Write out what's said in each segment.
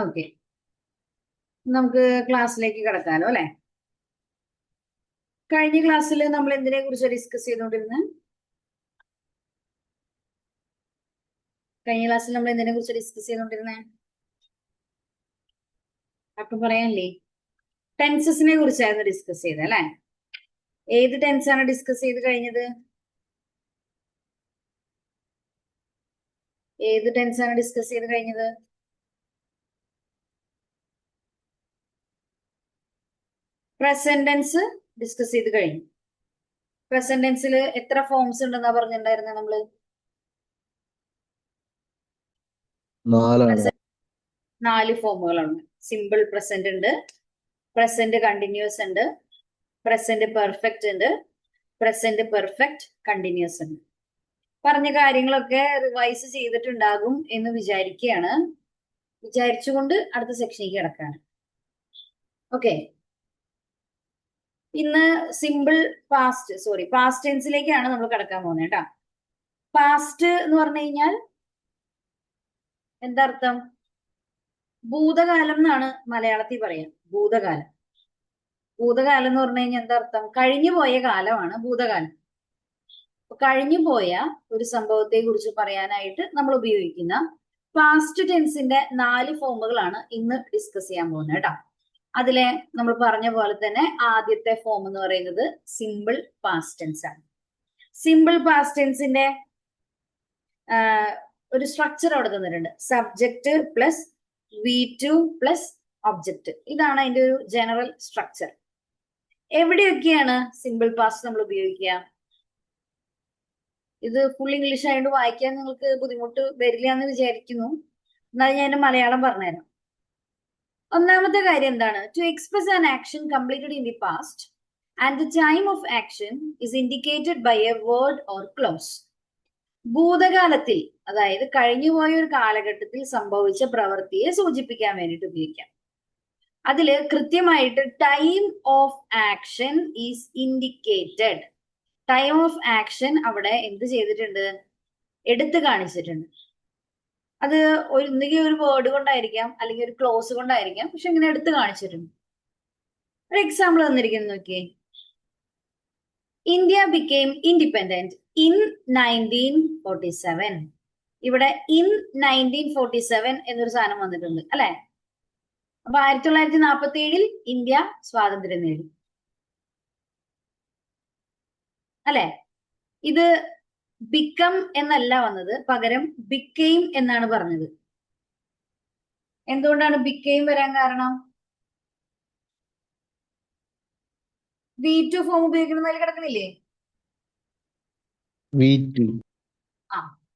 Okay, നമുക്ക് ക്ലാസ്സിലേക്ക് കിടക്കാലോ അല്ലെ. കഴിഞ്ഞ ക്ലാസ്സിൽ നമ്മൾ എന്തിനെ കുറിച്ച് ഡിസ്കസ് ചെയ്തുകൊണ്ടിരുന്നത്? കഴിഞ്ഞ ക്ലാസ്സിൽ നമ്മൾ എന്തിനെ കുറിച്ച് ഡിസ്കസ് ചെയ്തുകൊണ്ടിരുന്നേ? അപ്പൊ പറയാനില്ലേ, ടെൻസസിനെ കുറിച്ചായിരുന്നു ഡിസ്കസ് ചെയ്തത് അല്ലെ. ഏത് ടെൻസ് ആണ് ഡിസ്കസ് ചെയ്ത് കഴിഞ്ഞത്? ഏത് ടെൻസ് ആണ് ഡിസ്കസ് ചെയ്ത് കഴിഞ്ഞത്? പ്രസന്റ് ടെൻസ് ഡിസ്കസ് ചെയ്ത് കഴിഞ്ഞു. പ്രസന്റ് ടെൻസിൽ എത്ര ഫോംസ് ഉണ്ടെന്നാ പറഞ്ഞിട്ടുണ്ടായിരുന്നത് നമ്മള്? 4 ഫോമുകളാണ്. സിമ്പിൾ പ്രസന്റ് ഉണ്ട്, പ്രസന്റ് കണ്ടിന്യൂസ് ഉണ്ട്, പ്രസന്റ് പെർഫെക്റ്റ് ഉണ്ട്, പ്രസന്റ് പെർഫെക്റ്റ് കണ്ടിന്യൂസ് ഉണ്ട്. പറഞ്ഞ കാര്യങ്ങളൊക്കെ റിവൈസ് ചെയ്തിട്ടുണ്ടാകും എന്ന് വിചാരിച്ചുകൊണ്ട് അടുത്ത സെക്ഷനിലേക്ക് കിടക്കാണ്. ഓക്കെ, ഇന്ന് പാസ്റ്റ് ടെൻസിലേക്കാണ് നമ്മൾ കിടക്കാൻ പോകുന്നത് കേട്ടോ. പാസ്റ്റ് എന്ന് പറഞ്ഞു കഴിഞ്ഞാൽ എന്താ അർത്ഥം? ഭൂതകാലം എന്നാണ് മലയാളത്തിൽ പറയാം. ഭൂതകാലം എന്ന് പറഞ്ഞു കഴിഞ്ഞാൽ എന്താ അർത്ഥം? കഴിഞ്ഞു പോയ കാലമാണ് ഭൂതകാലം. കഴിഞ്ഞു പോയ ഒരു സംഭവത്തെ കുറിച്ച് പറയാനായിട്ട് നമ്മൾ ഉപയോഗിക്കുന്ന പാസ്റ്റ് ടെൻസിന്റെ 4 ഫോമുകളാണ് ഇന്ന് ഡിസ്കസ് ചെയ്യാൻ പോകുന്നത് കേട്ടോ. അതിലെ നമ്മൾ പറഞ്ഞ പോലെ തന്നെ ആദ്യത്തെ ഫോം എന്ന് പറയുന്നത് സിമ്പിൾ പാസ്റ്റ് ടെൻസ് ആണ്. സിമ്പിൾ പാസ്റ്റ് ടെൻസിന്റെ ഒരു സ്ട്രക്ചർ അവിടെ തന്നിട്ടുണ്ട്. Subject plus V2 plus object. ഇതാണ് അതിന്റെ ഒരു ജനറൽ സ്ട്രക്ചർ. എവിടെയൊക്കെയാണ് സിമ്പിൾ പാസ്റ്റ് നമ്മൾ ഉപയോഗിക്കുക? ഇത് ഫുൾ ഇംഗ്ലീഷ് ആയതുകൊണ്ട് വായിക്കാൻ നിങ്ങൾക്ക് ബുദ്ധിമുട്ട് വരില്ല എന്ന് വിചാരിക്കുന്നു. എന്നാൽ ഞാൻ മലയാളം പറഞ്ഞുതരാം. ഒന്നാമത്തെ കാര്യം എന്താണ്? To express an action completed in the past and the time of action is indicated by a word or clause. ഭൂതകാലത്തിൽ, അതായത് കഴിഞ്ഞുപോയ ഒരു കാലഘട്ടത്തിൽ സംഭവിച്ച പ്രവൃത്തിയെ സൂചിപ്പിക്കാൻ വേണ്ടിയിട്ട് ഉപയോഗിക്കാം. അതില് കൃത്യമായിട്ട് time of action is indicated. Time of action അവിടെ എന്ത് ചെയ്തിട്ടുണ്ട്? എടുത്തു കാണിച്ചിട്ടുണ്ട്. അത് ഒന്നുകിൽ ഒരു വേർഡ് കൊണ്ടായിരിക്കാം, അല്ലെങ്കിൽ ഒരു ക്ലോസ് കൊണ്ടായിരിക്കാം, പക്ഷെ ഇങ്ങനെ എടുത്തു കാണിച്ചിട്ടുണ്ട്. ഒരു എക്സാമ്പിൾ തന്നിരിക്കുന്നു നോക്കിയേ. India became independent in 1947. ഇവിടെ ഇൻ 1947 എന്നൊരു സാധനം വന്നിട്ടുണ്ട് അല്ലെ. അപ്പൊ 1947 ഇന്ത്യ സ്വാതന്ത്ര്യം നേടി അല്ലെ. ഇത് ബിക്കം എന്നല്ല വന്നത്, പകരം ബിക്കെയിം എന്നാണ് പറഞ്ഞത്. എന്തുകൊണ്ടാണ് ബിക്കെയിം വരാൻ കാരണം? V2 form ഉപയോഗിക്കണമെന്നതിൽ കിടക്കണില്ലേ?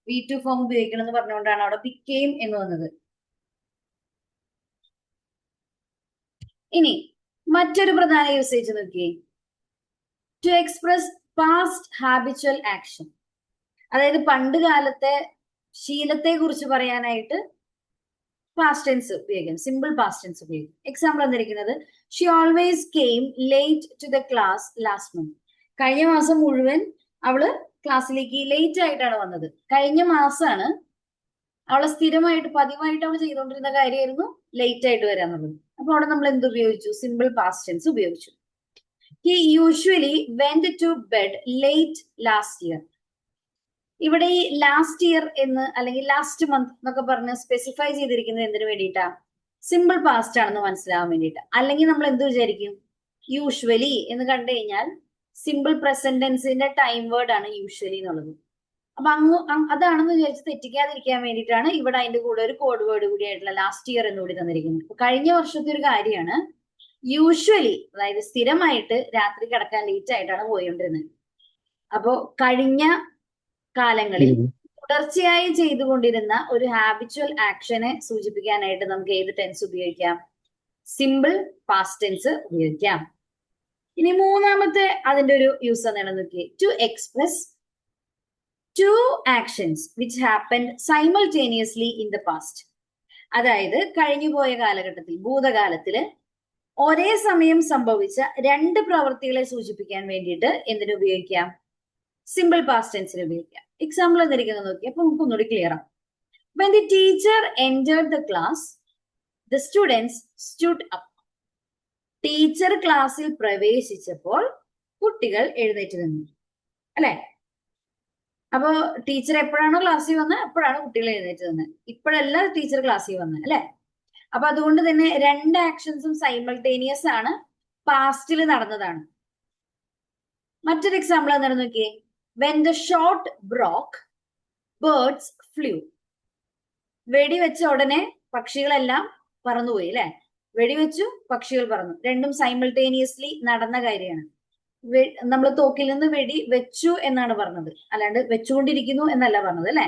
V2 ഫോം ഉപയോഗിക്കണം എന്ന് പറഞ്ഞുകൊണ്ടാണ് അവിടെ ബിക്കെയിം എന്ന് വന്നത്. ഇനി മറ്റൊരു പ്രധാന യൂസേജ് നോക്കിയേ. To express past habitual action, അതായത് പണ്ട് കാലത്തെ ശീലത്തെ കുറിച്ച് പറയാനായിട്ട് പാസ്റ്റ് ടെൻസ് ഉപയോഗിക്കാം, സിമ്പിൾ പാസ്റ്റ് ടെൻസ് ഉപയോഗിക്കും. എക്സാമ്പിൾ തന്നിരിക്കുന്നത്, she always came late to the class last month. കഴിഞ്ഞ മാസം മുഴുവൻ അവള് ക്ലാസ്സിലേക്ക് ലേറ്റ് ആയിട്ടാണ് വന്നത്. കഴിഞ്ഞ മാസമാണ് അവളെ സ്ഥിരമായിട്ട് പതിവായിട്ട് അവൾ ചെയ്തുകൊണ്ടിരുന്ന കാര്യമായിരുന്നു ലേറ്റ് ആയിട്ട് വരാന്നുള്ളത്. അപ്പൊ അവിടെ നമ്മൾ എന്ത് ഉപയോഗിച്ചു? സിമ്പിൾ പാസ്റ്റ് ടെൻസ് ഉപയോഗിച്ചു. He usually went to bed late last year. ഇവിടെ ഈ ലാസ്റ്റ് ഇയർ എന്ന് അല്ലെങ്കിൽ ലാസ്റ്റ് മന്ത് എന്നൊക്കെ പറഞ്ഞ് സ്പെസിഫൈ ചെയ്തിരിക്കുന്നത് എന്തിനു വേണ്ടിയിട്ടാ? സിമ്പിൾ പാസ്റ്റ് ആണെന്ന് മനസ്സിലാവാൻ വേണ്ടിയിട്ട്. അല്ലെങ്കിൽ നമ്മൾ എന്ത് വിചാരിക്കും? യൂഷ്വലി എന്ന് കണ്ടു കഴിഞ്ഞാൽ സിമ്പിൾ പ്രസന്റ് ടെൻസിന്റെ ടൈം വേർഡ് ആണ് യൂഷ്വലി എന്നുള്ളത്. അപ്പൊ അതാണെന്ന് വിചാരിച്ച് തെറ്റിക്കാതിരിക്കാൻ വേണ്ടിയിട്ടാണ് ഇവിടെ അതിന്റെ കൂടെ ഒരു കോഡ് വേർഡ് കൂടി ആയിട്ടുള്ള ലാസ്റ്റ് ഇയർ എന്നുകൂടി തന്നിരിക്കുന്നത്. കഴിഞ്ഞ വർഷത്തെ ഒരു കാര്യമാണ് യൂഷ്വലി, അതായത് സ്ഥിരമായിട്ട് രാത്രി കിടക്കാൻ ലേറ്റ് ആയിട്ടാണ് പോയിക്കൊണ്ടിരുന്നത്. അപ്പോ കഴിഞ്ഞ കാലങ്ങളിൽ തുടർച്ചയായി ചെയ്തുകൊണ്ടിരുന്ന ഒരു ഹാബിച്വൽ ആക്ഷനെ സൂചിപ്പിക്കാനായിട്ട് നമുക്ക് ഏത് ടെൻസ് ഉപയോഗിക്കാം? സിമ്പിൾ പാസ്റ്റ് ടെൻസ് ഉപയോഗിക്കാം. ഇനി മൂന്നാമത്തെ അതിന്റെ ഒരു യൂസ് എന്താണെന്ന് നോക്കിയേ. To express two actions which happened simultaneously in the past. അതായത് കഴിഞ്ഞുപോയ കാലഘട്ടത്തിൽ, ഭൂതകാലത്തില് ഒരേ സമയം സംഭവിച്ച 2 പ്രവൃത്തികളെ സൂചിപ്പിക്കാൻ വേണ്ടിയിട്ട് എന്തിനു ഉപയോഗിക്കാം? സിമ്പിൾ പാസ്റ്റ് ടെൻസിന് ഉപയോഗിക്കാം. എക്സാമ്പിൾ എന്നിരിക്കുന്നത് നോക്കി, അപ്പൊ നമുക്ക് ഒന്നുകൂടി ക്ലിയർ ആവും. When the teacher entered the class, The students stood up. Teacher ക്ലാസ്സിൽ പ്രവേശിച്ചപ്പോൾ കുട്ടികൾ എഴുന്നേറ്റ് നിന്നു. അല്ലെ? അപ്പോ ടീച്ചർ എപ്പോഴാണോ ക്ലാസ്സിൽ വന്നത് അപ്പോഴാണ് കുട്ടികൾ എഴുന്നേറ്റ് നിന്നത്. ഇപ്പോഴല്ല ടീച്ചർ ക്ലാസ്സിൽ വന്നത്, അല്ലെ? അപ്പൊ അതുകൊണ്ട് തന്നെ രണ്ട് ആക്ഷൻസും സൈമൾട്ടേനിയസ് ആണ്, പാസ്റ്റിൽ നടന്നതാണ്. മറ്റൊരു എക്സാമ്പിൾ എന്താണ് നോക്കിയേ. When the shot broke birds flew. വെടിവെച്ച ഉടനെ പക്ഷികളെല്ലാം പറന്നുപോയി, അല്ലെ? വെടിവെച്ചു, പക്ഷികൾ പറന്നു. രണ്ടും സൈമൾട്ടേനിയസ്ലി നടന്ന കാര്യമാണ്. നമ്മൾ തോക്കിൽ നിന്ന് വെടി വെച്ചു എന്നാണ് പറഞ്ഞത്, അല്ലാണ്ട് വെച്ചുകൊണ്ടിരിക്കുന്നു എന്നല്ല പറഞ്ഞത്, അല്ലെ?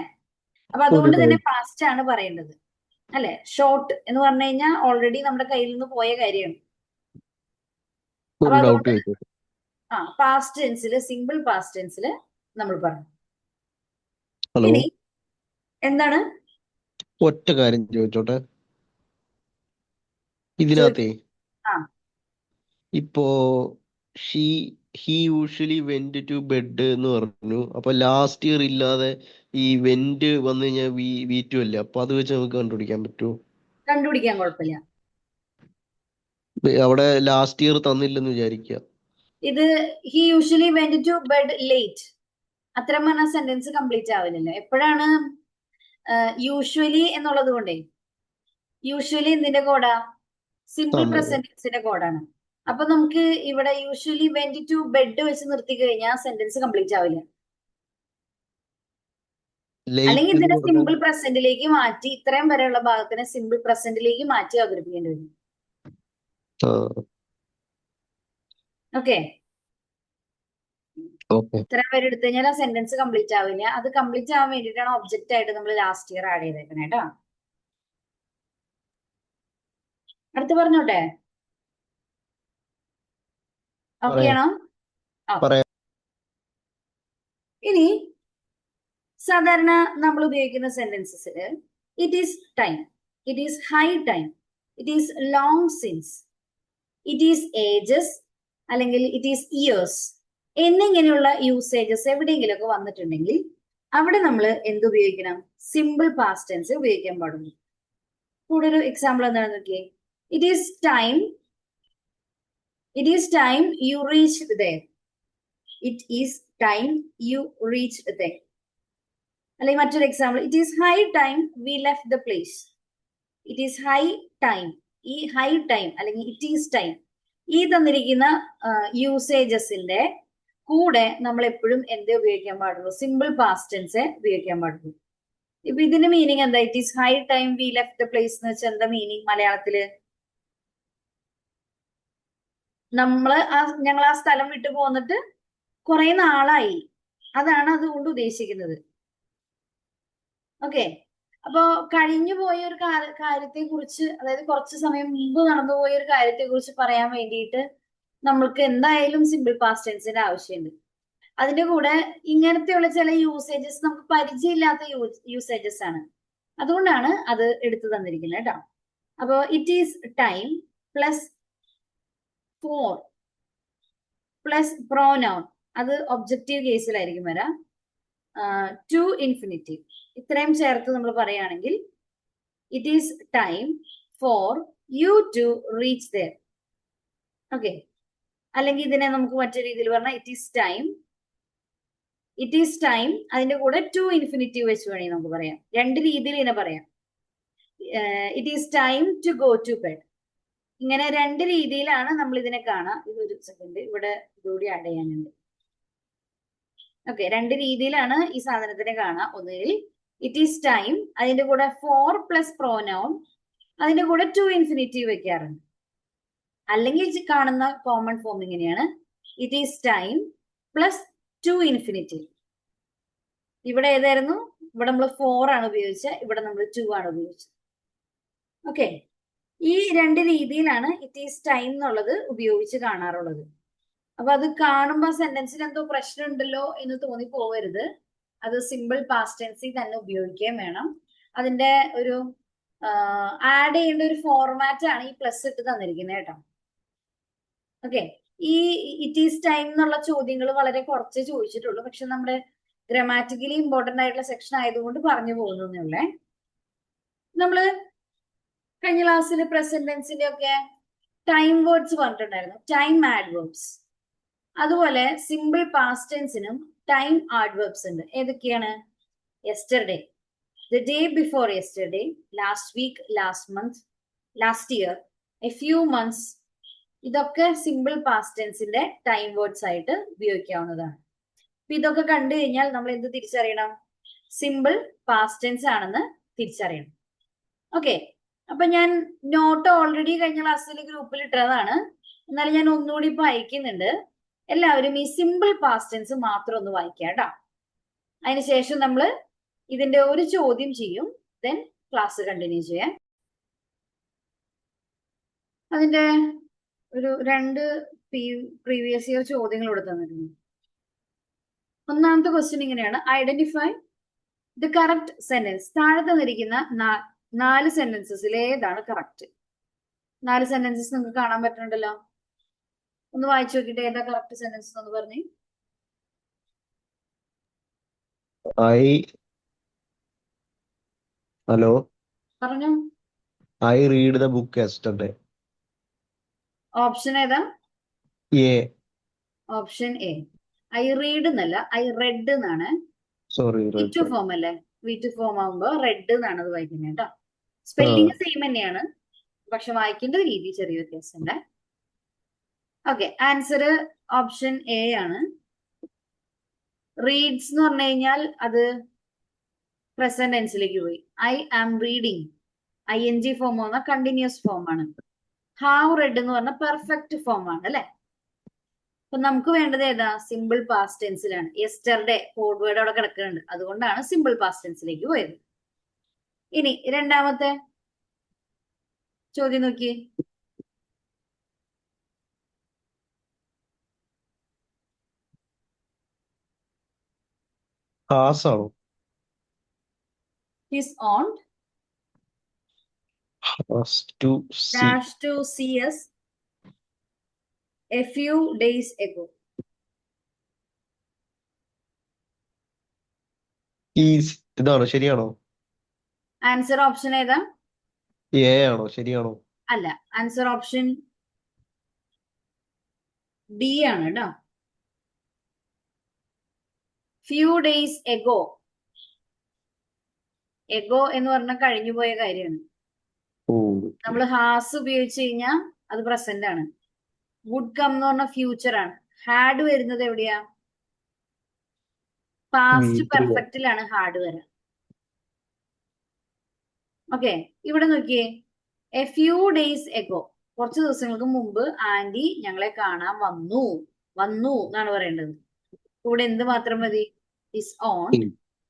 അപ്പൊ അതുകൊണ്ട് തന്നെ പാസ്റ്റ് ആണ് പറയേണ്ടത്, അല്ലെ? ഷോട്ട് എന്ന് പറഞ്ഞു കഴിഞ്ഞാൽ ഓൾറെഡി നമ്മുടെ കയ്യിൽ നിന്ന് പോയ കാര്യമാണ്. അപ്പൊ അതുകൊണ്ട് പാസ്റ്റ് ടെൻസില്, സിമ്പിൾ പാസ്റ്റ് ടെൻസില് നമ്മൾ പറഞ്ഞു. ഇനി എന്താണ്? ഒറ്റ കാര്യം ചോദിച്ചോട്ടെ. ഇതിനകത്തെ ഇപ്പോ he usually went to bed എന്ന് പറഞ്ഞു. അപ്പൊ ലാസ്റ്റ് ഇയർ ഇല്ലാതെ ഈ വെന്റ് വന്നു കഴിഞ്ഞാൽ V2 അല്ലേ? അപ്പൊ അത് വെച്ച് നമുക്ക് കണ്ടുപിടിക്കാൻ പറ്റുമോ? കണ്ടുപിടിക്കാൻ കുഴപ്പമില്ല. അവിടെ ലാസ്റ്റ് ഇയർ തന്നില്ലെന്ന് വിചാരിക്കുക. ഇത് he usually went to bed late, അത്തരം പറഞ്ഞ സെന്റൻസ് കംപ്ലീറ്റ് ആവില്ലല്ലോ. എപ്പോഴാണ് യൂഷ്വലി എന്നുള്ളത് കൊണ്ടേ, യൂഷ്വലി എന്തിന്റെ കോഡാ? സിമ്പിൾ പ്രസന്റൻസിന്റെ കോഡാണ്. അപ്പൊ നമുക്ക് ഇവിടെ യൂഷ്വലി വെന്റ് ടു ബെഡ് വെച്ച് നിർത്തി കഴിഞ്ഞാൽ സെന്റൻസ് കംപ്ലീറ്റ് ആവില്ല. അല്ലെങ്കിൽ ഇതിനെ സിമ്പിൾ പ്രസന്റിലേക്ക് മാറ്റി, ഇത്രയും വരെയുള്ള ഭാഗത്തിനെ സിമ്പിൾ പ്രസന്റിലേക്ക് മാറ്റി അവതരിപ്പിക്കേണ്ടി വരും. ഓക്കെ, ഇത്രയും പേര് എടുത്തു കഴിഞ്ഞാൽ ആ സെന്റൻസ് കംപ്ലീറ്റ് ആവില്ല. അത് കംപ്ലീറ്റ് ആവാൻ വേണ്ടിയിട്ടാണ് ഒബ്ജക്റ്റ് ആയിട്ട് നമ്മൾ ലാസ്റ്റ് ഇയർ ആഡ് ചെയ്തേക്കണേ കേട്ടോ. അടുത്ത് പറഞ്ഞോട്ടെ? ഓക്കെ ആണോ? ഇനി സാധാരണ നമ്മൾ ഉപയോഗിക്കുന്ന സെന്റൻസസിൽ it is time, it is high time, it is long since, it is ages അല്ലെങ്കിൽ ഇറ്റ് ഈസ് ഇയേഴ്സ് എന്നിങ്ങനെയുള്ള യൂസേജസ് എവിടെയെങ്കിലുമൊക്കെ വന്നിട്ടുണ്ടെങ്കിൽ അവിടെ നമ്മൾ എന്തുപയോഗിക്കണം? സിമ്പിൾ പാസ്റ്റ് ടെൻസ് ഉപയോഗിക്കാൻ പാടുള്ളൂ. കൂടെ ഒരു എക്സാമ്പിൾ എന്താണെന്ന് നോക്കിയേ. It is time you reached there. It is time you reached there. അല്ലെങ്കിൽ മറ്റൊരു example, it is high time we left the place. It is high time, ഈ ഹൈ ടൈം അല്ലെങ്കിൽ ഇറ്റ് ഈസ് ടൈം, ഈ തന്നിരിക്കുന്ന യൂസേജസിന്റെ കൂടെ നമ്മൾ എപ്പോഴും എന്തേ ഉപയോഗിക്കാൻ പാടുള്ളൂ? സിമ്പിൾ പാസ്റ്റ് ടെൻസ് ഉപയോഗിക്കാൻ പാടുള്ളൂ. ഇപ്പൊ ഇതിന്റെ മീനിങ് എന്താ? It is high time we left the place എന്ന് വെച്ചാൽ എന്താ മീനിങ് മലയാളത്തില്? ഞങ്ങൾ ആ സ്ഥലം വിട്ടു പോന്നിട്ട് കുറെ നാളായി, അതാണ് അതുകൊണ്ട് ഉദ്ദേശിക്കുന്നത്. ഓക്കെ, അപ്പോ കഴിഞ്ഞു പോയ ഒരു കാര്യത്തെ കുറിച്ച്, അതായത് കുറച്ച് സമയം മുമ്പ് നടന്നുപോയ ഒരു കാര്യത്തെ കുറിച്ച് പറയാൻ വേണ്ടിയിട്ട് നമ്മൾക്ക് എന്തായാലും സിമ്പിൾ പാസ്റ്റ് ടെൻസിന്റെ ആവശ്യമുണ്ട്. അതിന്റെ കൂടെ ഇങ്ങനത്തെയുള്ള ചില യൂസേജസ് നമുക്ക് പരിചയമില്ലാത്ത യൂസേജസ് ആണ്, അതുകൊണ്ടാണ് അത് എടുത്തു തന്നിരിക്കുന്നത് കേട്ടോ. അപ്പോ it is time plus for plus pronoun, അത് ഒബ്ജക്റ്റീവ് കേസിലായിരിക്കും വരാം. ടു ഇൻഫിനിറ്റീവ്, ഇത്രയും ചേർത്ത് നമ്മൾ പറയുകയാണെങ്കിൽ it is time for you to reach there. Okay, അല്ലെങ്കിൽ ഇതിനെ നമുക്ക് മറ്റൊരു രീതിയിൽ പറഞ്ഞാൽ ഇറ്റ് ഈസ് ടൈം അതിന്റെ കൂടെ ടു ഇൻഫിനിറ്റീവ് വെച്ച് വേണമെങ്കിൽ നമുക്ക് പറയാം. രണ്ട് രീതിയിൽ ഇതിനെ പറയാം. It is time to go to bed. ഇങ്ങനെ രണ്ട് രീതിയിലാണ് നമ്മൾ ഇതിനെ കാണാം. ഇതൊരു സെക്കൻഡ്, ഇവിടെ ഇതുകൂടി ആഡ് ചെയ്യാനുണ്ട്. ഓക്കെ, രണ്ട് രീതിയിലാണ് ഈ സാധനത്തിനെ കാണാം. ഒന്നുകിൽ ഇറ്റ് ഈസ് ടൈം അതിന്റെ കൂടെ ഫോർ പ്ലസ് പ്രോനൗൺ അതിന്റെ കൂടെ ടു ഇൻഫിനിറ്റീവ് വെക്കാറുണ്ട്. അല്ലെങ്കിൽ കാണുന്ന കോമൺ ഫോം ഇങ്ങനെയാണ്, it is time plus two infinitive. ഇവിടെ ഏതായിരുന്നു? ഇവിടെ നമ്മൾ ഫോർ ആണ് ഉപയോഗിച്ചത്, ഇവിടെ നമ്മൾ ടു ആണ് ഉപയോഗിച്ചത്. ഓക്കെ, ഈ രണ്ട് രീതിയിലാണ് ഇറ്റ് ഈസ് ടൈം എന്നുള്ളത് ഉപയോഗിച്ച് കാണാറുള്ളത്. അപ്പൊ അത് കാണുമ്പോൾ സെന്റൻസിൽ എന്തോ പ്രശ്നം ഉണ്ടല്ലോ എന്ന് തോന്നി പോവരുത്. അത് സിമ്പിൾ പാസ്റ്റ് ടെൻസിൽ തന്നെ ഉപയോഗിക്കുകയും വേണം. അതിന്റെ ഒരു ആഡ് ചെയ്യേണ്ട ഒരു ഫോർമാറ്റ് ആണ് ഈ പ്ലസ് ഇട്ട് തന്നിരിക്കുന്നത് കേട്ടോ. ഓക്കെ, ഈ ഇറ്റ് ഈസ് ടൈം എന്നുള്ള ചോദ്യങ്ങൾ വളരെ കുറച്ചേ ചോദിച്ചിട്ടുള്ളൂ. പക്ഷെ നമ്മുടെ ഗ്രാമാറ്റിക്കലി ഇമ്പോർട്ടന്റ് ആയിട്ടുള്ള സെക്ഷൻ ആയതുകൊണ്ട് പറഞ്ഞു പോകുന്നേ ഉള്ളേ. നമ്മള് കഴിഞ്ഞ ക്ലാസ്സിൽ പ്രസന്റ് ടെൻസിന്റെ ഒക്കെ ടൈം വേർഡ്സ് പറഞ്ഞിട്ടുണ്ടായിരുന്നു, ടൈം ആഡ്വേർബ്സ്. അതുപോലെ സിമ്പിൾ പാസ്റ്റ് ടെൻസിനും ടൈം ആഡ്വേർബ്സ് ഉണ്ട്. ഏതൊക്കെയാണ്? Yesterday, the day before yesterday, last week, last month, last year, a few months. ഇതൊക്കെ സിമ്പിൾ പാസ്റ്റ് ടെൻസിന്റെ ടൈം വേർഡ്സ് ആയിട്ട് ഉപയോഗിക്കാവുന്നതാണ്. അപ്പൊ ഇതൊക്കെ കണ്ടു കഴിഞ്ഞാൽ നമ്മൾ എന്ത് തിരിച്ചറിയണം? സിമ്പിൾ പാസ്റ്റ് ടെൻസ് ആണെന്ന് തിരിച്ചറിയണം. ഓക്കെ, അപ്പൊ ഞാൻ നോട്ട് ഓൾറെഡി കഴിഞ്ഞ ക്ലാസ്സിൽ ഗ്രൂപ്പിൽ ഇട്ടതാണ്, എന്നാലും ഞാൻ ഒന്നുകൂടി ഇപ്പൊ അയക്കുന്നുണ്ട്. എല്ലാവരും ഈ സിമ്പിൾ പാസ്റ്റ് ടെൻസ് മാത്രം ഒന്ന് വായിക്കാം കേട്ടോ. അതിനുശേഷം നമ്മൾ ഇതിന്റെ ഒരു ചോദ്യം ചെയ്യും, ദെൻ ക്ലാസ് കണ്ടിന്യൂ ചെയ്യാം. അതിന്റെ ഒരു 2 പ്രീവിയസ് ഇയർ ചോദ്യങ്ങൾ ഇവിടെ തന്നിട്ടുണ്ട്. ഒന്നാമത്തെ ക്വസ്റ്റ്യൻ ഇങ്ങനെയാണ്: ഐഡന്റിഫൈ ദ കറക്റ്റ് സെന്റൻസ്. താഴെ തന്നിരിക്കുന്ന 4 സെന്റൻസസിൽ ഏതാണ് കറക്റ്റ്? 4 സെന്റൻസസ് നിങ്ങൾക്ക് കാണാൻ പറ്റുന്നുണ്ടല്ലോ. ഒന്ന് വായിച്ചു നോക്കിയിട്ട് ഏതാ കറക്റ്റ് സെന്റൻസ് എന്ന് പറഞ്ഞേ. ഹലോ, പറഞ്ഞു. I read the book yesterday. Option ഏതാ? A. Option A. I read എന്നല്ല, ഐ റെഡ് എന്നാണ്. സോറി, V2 ഫോം അല്ലേ? V2 ഫോം ആകുമ്പോ റെഡ് എന്നാണ് അത് വായിക്കുന്നത് കേട്ടോ. സ്പെല്ലിംഗ് സെയിം തന്നെയാണ്, പക്ഷെ വായിക്കേണ്ട രീതി ചെറിയ വ്യത്യാസമുണ്ട്. ഓക്കെ, ആൻസർ ഓപ്ഷൻ എ ആണ്. റീഡ്സ് എന്ന് പറഞ്ഞു കഴിഞ്ഞാൽ അത് പ്രസന്റ് ടെൻസിലേക്ക് പോയി. I am reading, ING form വന്ന കണ്ടിന്യൂസ് ഫോം ആണ്. ഹാവ് റെഡ് എന്ന് പറഞ്ഞ പെർഫെക്റ്റ് ഫോം ആണ് അല്ലെ. അപ്പൊ നമുക്ക് വേണ്ടത് ഏതാ? സിമ്പിൾ പാസ്റ്റ് ടെൻസിലാണ്. യെസ്റ്റർഡേ കോഡ് വേർഡ് അവിടെ കിടക്കുന്നുണ്ട്, അതുകൊണ്ടാണ് സിമ്പിൾ പാസ്റ്റ് ടെൻസിലേക്ക് പോയത്. ഇനി രണ്ടാമത്തെ ചോദ്യം നോക്കി. ഹാസ് ആണോ? His own has to see. dash to see us a few days ago. ഇതാണോ? ശരിയാണോ? ആൻസർ ഓപ്ഷൻ ഏതാ? എ ആണോ? ശരിയാണോ? അല്ല, ആൻസർ ഓപ്ഷൻ ഡി ആണ് കേട്ടോ. Few days ago. എഗോ എന്ന് പറഞ്ഞാൽ കഴിഞ്ഞു പോയ കാര്യമാണ്. നമ്മൾ ഹാസ് ഉപയോഗിച്ച് കഴിഞ്ഞാൽ അത് പ്രസന്റ് ആണ്. വുഡ് കം എന്ന് പറഞ്ഞ ഫ്യൂച്ചർ ആണ്. ഹാഡ് വരുന്നത് എവിടെയാ? പാസ്റ്റ് പെർഫെക്റ്റിലാണ് ഹാഡ് വരാം. ഓക്കെ, ഇവിടെ നോക്കിയേ. എ ഫ്യൂ ഡേയ്സ് എഗോ, കുറച്ച് ദിവസങ്ങൾക്ക് മുമ്പ് ആന്റി ഞങ്ങളെ കാണാൻ വന്നു. വന്നു എന്നാണ് പറയേണ്ടത്. ഇവിടെ എന്ത് മാത്രം മതി? His own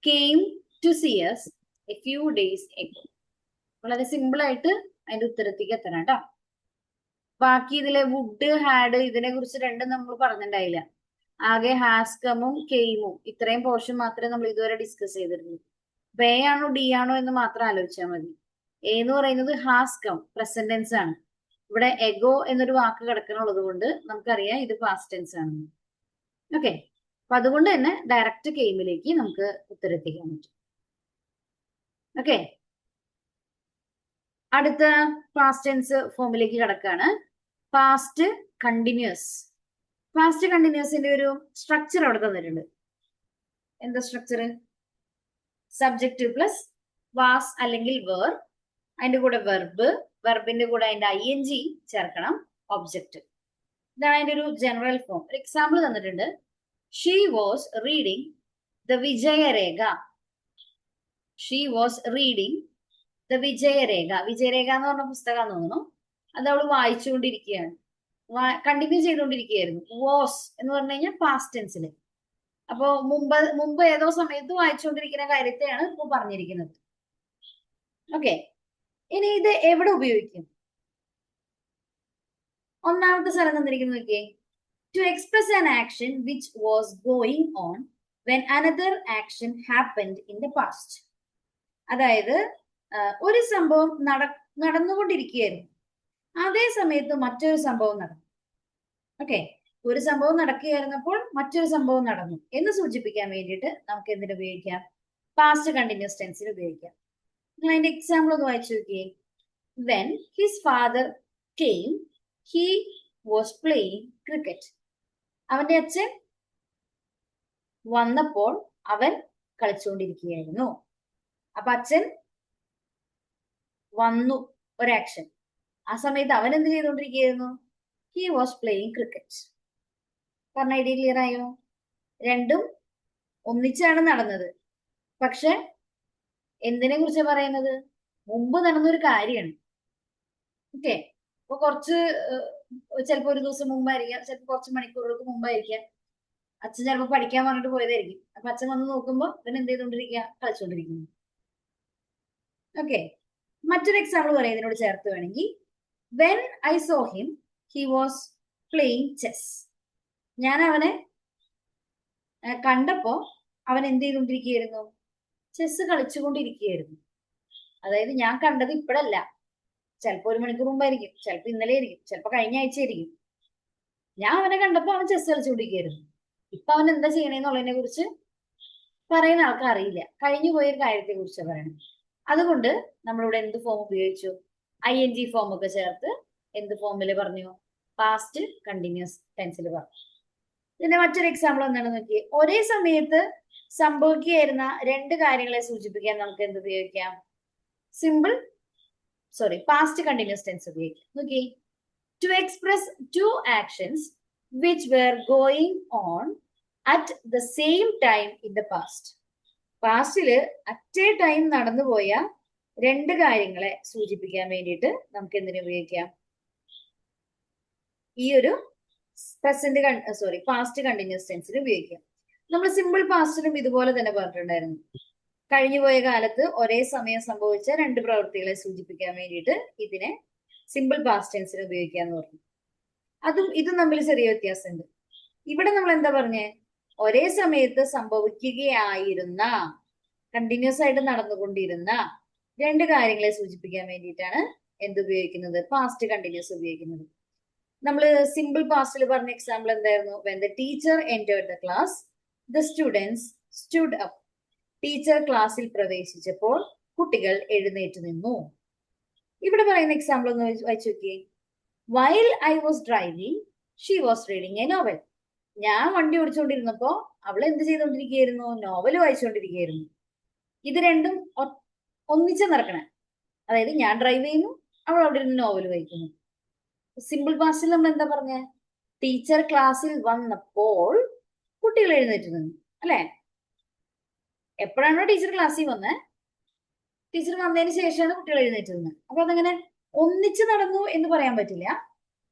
came to see us a few days ago. വളരെ സിമ്പിൾ ആയിട്ട് അതിന്റെ ഉത്തരത്തേക്ക് എത്തണം കേട്ടോ. ബാക്കി ഇതിലെ വുഡ്, ഹാഡ് ഇതിനെ കുറിച്ച് രണ്ടും നമ്മൾ പറഞ്ഞിട്ടുണ്ടായില്ല. ആകെ ഹാസ് കമും കെയിമും ഇത്രയും പോർഷൻ മാത്രമേ നമ്മൾ ഇതുവരെ ഡിസ്കസ് ചെയ്തിട്ടുള്ളൂ. അപ്പൊ എ ആണോ ഡി ആണോ എന്ന് മാത്രം ആലോചിച്ചാൽ മതി. എ എന്ന് പറയുന്നത് ഹാസ് കം പ്രസന്റ് ടെൻസ് ആണ്. ഇവിടെ എഗോ എന്നൊരു വാക്ക് കിടക്കണുള്ളത് കൊണ്ട് നമുക്കറിയാം ഇത് പാസ്റ്റ് ടെൻസ് ആണെന്ന്. ഓക്കെ, അപ്പൊ അതുകൊണ്ട് തന്നെ ഡയറക്റ്റ് കെയിമിലേക്ക് നമുക്ക് ഉത്തരത്തിക്കാൻ പറ്റും. ഓക്കെ, അടുത്ത പാസ്റ്റ് ടെൻസ് ഫോമിലേക്ക് കിടക്കാണ്. Past continuous. പാസ്റ്റ് കണ്ടിന്യൂസിന്റെ ഒരു സ്ട്രക്ചർ അവിടെ തന്നിട്ടുണ്ട്. എന്താ സ്ട്രക്ചർ? സബ്ജക്റ്റ് പ്ലസ് വാസ് അല്ലെങ്കിൽ വേർ, അതിന്റെ കൂടെ വെർബ്, വെർബിന്റെ കൂടെ അതിന്റെ ING ചേർക്കണം, ഒബ്ജക്റ്റ്. ഇതാണ് അതിന്റെ ഒരു ജനറൽ ഫോം. ഒരു എക്സാമ്പിൾ തന്നിട്ടുണ്ട്. She was reading the Vijayarekha. She was reading the Vijayarekha. Vijayarekha എന്ന് പറഞ്ഞ പുസ്തകം തോന്നുന്നു. അത് അവൾ വായിച്ചുകൊണ്ടിരിക്കുകയാണ്, കണ്ടിന്യൂ ചെയ്തുകൊണ്ടിരിക്കുകയായിരുന്നു. വാസ് എന്ന് പറഞ്ഞു കഴിഞ്ഞാൽ പാസ്റ്റ് ടെൻസില്. അപ്പോ മുമ്പ് ഏതോ സമയത്ത് വായിച്ചുകൊണ്ടിരിക്കുന്ന കാര്യത്തെയാണ് ഇപ്പൊ പറഞ്ഞിരിക്കുന്നത്. ഓക്കെ, ഇനി ഇത് എവിടെ ഉപയോഗിക്കും? ഒന്നാമത്തെ സ്ഥലം തന്നിരിക്കുന്നത് നോക്കിയേ. To express an action which was going on when another action happened in the past. അതായത് ഒരു സംഭവം നടന്നുകൊണ്ടിരിക്കുകയായിരുന്നു, അതേ സമയത്ത് മറ്റൊരു സംഭവം നടന്നു. ഓക്കെ, ഒരു സംഭവം നടക്കുകയായിരുന്നപ്പോൾ മറ്റൊരു സംഭവം നടന്നു എന്ന് സൂചിപ്പിക്കാൻ വേണ്ടിയിട്ട് നമുക്ക് എന്തിനു ഉപയോഗിക്കാം? പാസ്റ്റ് കണ്ടിന്യൂസ് ടെൻസിൽ ഉപയോഗിക്കാം. നിങ്ങൾ അതിന്റെ എക്സാമ്പിൾ ഒന്ന് വായിച്ചു നോക്കിയേ. when his father came, he was playing cricket. അവന്റെ അച്ഛൻ വന്നപ്പോൾ അവൻ കളിച്ചുകൊണ്ടിരിക്കുകയായിരുന്നു. അപ്പൊ അച്ഛൻ വന്നു, ഒരാക്ഷൻ. ആ സമയത്ത് അവൻ എന്ത് ചെയ്തുകൊണ്ടിരിക്കുകയായിരുന്നു? He was playing cricket. പറഞ്ഞ ഐഡിയ ക്ലിയർ ആയോ? രണ്ടും ഒന്നിച്ചാണ് നടന്നത്. പക്ഷെ എന്തിനെ കുറിച്ച് പറയുന്നത്? മുമ്പ് നടന്നൊരു കാര്യമാണ്. ഓക്കെ. അപ്പൊ കുറച്ച് ചിലപ്പോ ഒരു ദിവസം മുമ്പായിരിക്കാം, ചിലപ്പോ കുറച്ച് മണിക്കൂറുകൾക്ക് മുമ്പായിരിക്കാം. അച്ഛൻ ചിലപ്പോ പഠിക്കാൻ പറഞ്ഞിട്ട് പോയതായിരിക്കും. അപ്പൊ അച്ഛൻ വന്ന് നോക്കുമ്പോ ഇവൻ എന്ത് ചെയ്തോണ്ടിരിക്കുക? കളിച്ചോണ്ടിരിക്കുന്നു. ഓക്കെ. മറ്റൊരു എക്സാമ്പിൾ പറയാം ഇതിനോട് ചേർത്ത് വേണമെങ്കിൽ. When I saw him he was playing chess. ഞാൻ അവനെ കണ്ടപ്പോ അവൻ എന്ത് ചെയ്തുകൊണ്ടിരിക്കുകയായിരുന്നു? ചെസ് കളിച്ചുകൊണ്ടിരിക്കുകയായിരുന്നു. അതായത് ഞാൻ കണ്ടത് ഇപ്പോഴല്ല, ചിലപ്പോ ഒരു മണിക്കൂർ മുമ്പായിരിക്കും, ചിലപ്പോ ഇന്നലെ ആയിരിക്കും, ചിലപ്പോ കഴിഞ്ഞ ആഴ്ച ആയിരിക്കും. ഞാൻ അവനെ കണ്ടപ്പോ അവൻ ചെസ് കളിച്ചുകൊണ്ടിരിക്കുകയായിരുന്നു. ഇപ്പൊ അവൻ എന്താ ചെയ്യണേന്നുള്ളതിനെ കുറിച്ച് പറയുന്ന ആൾക്ക് അറിയില്ല. കഴിഞ്ഞു പോയൊരു കാര്യത്തെ കുറിച്ച് പറയണം. അതുകൊണ്ട് നമ്മളിവിടെ എന്ത് ഫോം ഉപയോഗിച്ചു? ING ഫോം ഒക്കെ ചേർത്ത് എന്ത് ഫോമിൽ പറഞ്ഞു? പാസ്റ്റ് കണ്ടിന്യൂസ് ടെൻസിൽ പറഞ്ഞു. ഇതിന്റെ മറ്റൊരു എക്സാമ്പിൾ എന്താണെന്ന് നോക്കിയേ. ഒരേ സമയത്ത് സംഭവിക്കുകയായിരുന്ന രണ്ട് കാര്യങ്ങളെ സൂചിപ്പിക്കാൻ നമുക്ക് എന്ത് ഉപയോഗിക്കാം? പാസ്റ്റ് കണ്ടിന്യൂസ് ടെൻസ് ഉപയോഗിക്കാം. നോക്കി, to express two actions which were going on at the same time in the past. പാസ്റ്റില് അറ്റ് എ ടൈം നടന്നുപോയ രണ്ട് കാര്യങ്ങളെ സൂചിപ്പിക്കാൻ വേണ്ടിയിട്ട് നമുക്ക് എന്തിനു ഉപയോഗിക്കാം? ഈ ഒരു പാസ്റ്റ് കണ്ടിന്യൂസ് ടെൻസിന് ഉപയോഗിക്കാം. നമ്മൾ സിമ്പിൾ പാസ്റ്റിലും ഇതുപോലെ തന്നെ പറഞ്ഞിട്ടുണ്ടായിരുന്നു. കഴിഞ്ഞുപോയ കാലത്ത് ഒരേ സമയം സംഭവിച്ച രണ്ട് പ്രവൃത്തികളെ സൂചിപ്പിക്കാൻ വേണ്ടിയിട്ട് ഇതിനെ സിമ്പിൾ പാസ്റ്റ് ടെൻസിന് ഉപയോഗിക്കാന്ന് പറഞ്ഞു. ഇതും തമ്മിൽ ചെറിയ വ്യത്യാസമുണ്ട്. ഇവിടെ നമ്മൾ എന്താ പറഞ്ഞേ? ഒരേ സമയത്ത് സംഭവിക്കുകയായിരുന്ന, കണ്ടിന്യൂസ് ആയിട്ട് നടന്നുകൊണ്ടിരുന്ന രണ്ട് കാര്യങ്ങളെ സൂചിപ്പിക്കാൻ വേണ്ടിയിട്ടാണ് എന്തുപയോഗിക്കുന്നത്? പാസ്റ്റ് കണ്ടിന്യൂസ് ഉപയോഗിക്കുന്നത്. നമ്മൾ സിമ്പിൾ പാസ്റ്റിൽ പറഞ്ഞ എക്സാമ്പിൾ എന്തായിരുന്നു? when the teacher entered the class, the students stood up. Teacher ക്ലാസ്സിൽ പ്രവേശിച്ചപ്പോൾ കുട്ടികൾ എഴുന്നേറ്റ് നിന്നു. ഇവിടെ പറയുന്ന എക്സാമ്പിൾ ഒന്ന് വായിച്ചു നോക്കിയേ. while I was driving, she was reading a novel. ഞാൻ വണ്ടി ഓടിച്ചുകൊണ്ടിരുന്നപ്പോ അവൾ എന്ത് ചെയ്തുകൊണ്ടിരിക്കുകയായിരുന്നു? നോവൽ വായിച്ചുകൊണ്ടിരിക്കുകയായിരുന്നു. ഇത് രണ്ടും ഒന്നിച്ച് നടക്കണേ. അതായത് ഞാൻ ഡ്രൈവ് ചെയ്യുന്നു, അവൾ അവിടെ ഇരുന്ന് നോവൽ വായിക്കുന്നു. സിമ്പിൾ പാസ്റ്റിൽ നമ്മൾ എന്താ പറഞ്ഞ? ടീച്ചർ ക്ലാസ്സിൽ വന്നപ്പോൾ കുട്ടികൾ എഴുന്നേറ്റ് നിന്നു, അല്ലെ? എപ്പോഴാണോ ടീച്ചർ ക്ലാസ്സിൽ വന്നേ, ടീച്ചർ വന്നതിന് ശേഷമാണ് കുട്ടികൾ എഴുന്നേറ്റ് നിന്നത്. അപ്പൊ അതങ്ങനെ ഒന്നിച്ച് നടന്നു എന്ന് പറയാൻ പറ്റില്ല.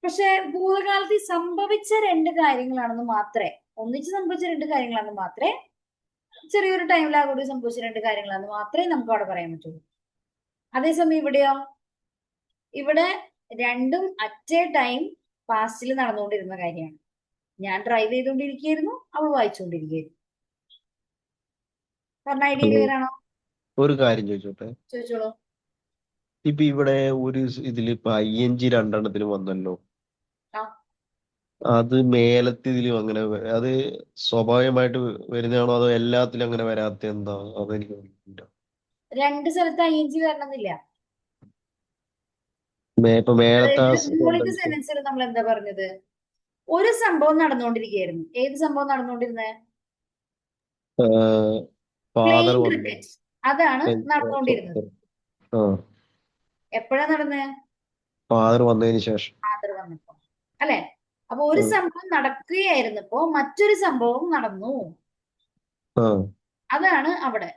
പക്ഷെ ഭൂതകാലത്തിൽ സംഭവിച്ച രണ്ട് കാര്യങ്ങളാണെന്ന് മാത്രമേ, ഒന്നിച്ച് സംഭവിച്ച രണ്ട് കാര്യങ്ങളാണെന്ന് മാത്രമേ, ചെറിയൊരു ടൈമിലാകൂടി സംഭവിച്ച രണ്ട് കാര്യങ്ങളാണെന്ന് മാത്രമേ നമുക്ക് അവിടെ പറയാൻ പറ്റുള്ളൂ. അതേസമയം ഇവിടെയോ? ഇവിടെ രണ്ടും അറ്റ് എ ടൈം പാസ്റ്റിൽ നടന്നുകൊണ്ടിരുന്ന കാര്യമാണ്. ഞാൻ ഡ്രൈവ് ചെയ്തുകൊണ്ടിരിക്കുകയായിരുന്നു, അവൾ വായിച്ചുകൊണ്ടിരിക്കുകയായിരുന്നു. പറഞ്ഞ ഐഡിയ ക്ലിയർ ആണോ? ഒരു കാര്യം ചോദിച്ചോട്ടെ. ചോദിച്ചോളൂ. ഇപ്പൊ ഇവിടെ ഒരു ഇതിൽ ഇപ്പൊ ING രണ്ടെണ്ണത്തിന് വന്നല്ലോ. അത് മേലത്തെ ഇതിലും അങ്ങനെ അത് സ്വാഭാവികമായിട്ട് വരുന്നതാണോ അതോ എല്ലാത്തിലും അങ്ങനെ വരാത്ത എന്താ? അതെനിക്ക് അറിയില്ല. രണ്ട് സ്ഥലത്ത് ING വരണമെന്നില്ല. ഇപ്പൊ മേലത്തെ സെന്റൻസിൽ നമ്മൾ എന്താ പറഞ്ഞത്? ഒരു സംഭവം നടന്നുകൊണ്ടിരിക്കുകയായിരുന്നു. ഏത് സംഭവം നടന്നുകൊണ്ടിരുന്നത്? Father cricket. അതാണ് നടന്നുകൊണ്ടിരുന്നത്. എപ്പോഴാ നടന്നത്? ഫാദർ വന്നതിന് ശേഷം. ഫാദർ വന്നപ്പോ, അല്ലെ? അപ്പൊ ഒരു സംഭവം നടക്കുകയായിരുന്നപ്പോ മറ്റൊരു സംഭവം നടന്നു. അതാണ് അവിടെ.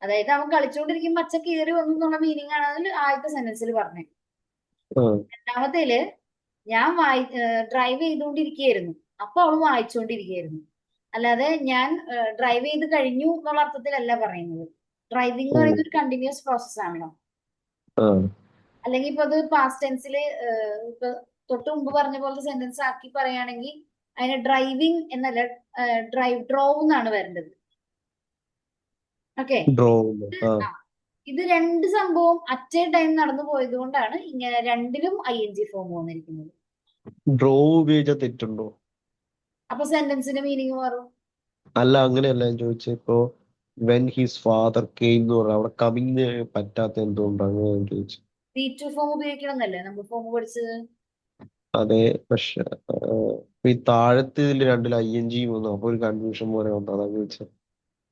അതായത് അവൻ കളിച്ചുകൊണ്ടിരിക്കുമ്പോ അച്ഛൻ കയറി വന്നു എന്നുള്ള മീനിങ് ആണ് അതിൽ ആദ്യത്തെ സെന്റൻസിൽ പറഞ്ഞത്. രണ്ടാമത്തേല് ഞാൻ ഡ്രൈവ് ചെയ്തുകൊണ്ടിരിക്കുകയായിരുന്നു, അപ്പൊ അവൾ വായിച്ചുകൊണ്ടിരിക്കുകയായിരുന്നു. അല്ലാതെ ഞാൻ ഡ്രൈവ് ചെയ്ത് കഴിഞ്ഞു എന്നുള്ള അർത്ഥത്തിലല്ല പറയുന്നത്. ഡ്രൈവിംഗ് എന്ന് പറയുന്നത് ഒരു കണ്ടിന്യൂസ് പ്രോസസ് ആണല്ലോ. അല്ലെങ്കിൽ ഇപ്പൊ അത് പാസ്റ്റ് ടെൻസിൽ ഇപ്പൊ തൊട്ട് മുമ്പ് പറഞ്ഞ പോലത്തെ സെന്റൻസ് ആക്കി പറയുകയാണെങ്കിൽ അതിന് ഡ്രൈവിംഗ് എന്നല്ല, ഡ്രോവ് എന്നാണ് വരേണ്ടത്. ഓക്കെ. ഇത് രണ്ട് സംഭവം അറ്റ് എ ടൈം നടന്നു പോയത് കൊണ്ടാണ് ഇങ്ങനെ രണ്ടിലും ING ഫോം വന്നിരിക്കുന്നത്. ഡ്രോവ് ഉപയോഗിച്ചാൽ തെറ്റുണ്ടോ? അപ്പൊ സെന്റൻസിന്റെ മീനിങ് മാറും. അല്ല, അങ്ങനെയല്ല ഞാൻ ചോദിച്ചത്. ഇപ്പോ വെൻ ഹിസ് ഫാദർ കെയിം എന്ന് പറഞ്ഞാൽ അവിടെ കമ്മിങ് പറ്റാത്ത എന്തുകൊണ്ടാണ് ഞാൻ ചോദിച്ചത്. V2 ഫോം ഉപയോഗിക്കണം എന്നല്ലേ നമ്മൾ ഫോം പഠിച്ചത്? അതെ, പക്ഷെ ഈ താഴത്തെ ഇതിൽ രണ്ടിൽ ING വന്നു, അപ്പൊ ഒരു കൺഫ്യൂഷൻ പോലെ വന്നു, അതാ ചോദിച്ചത്.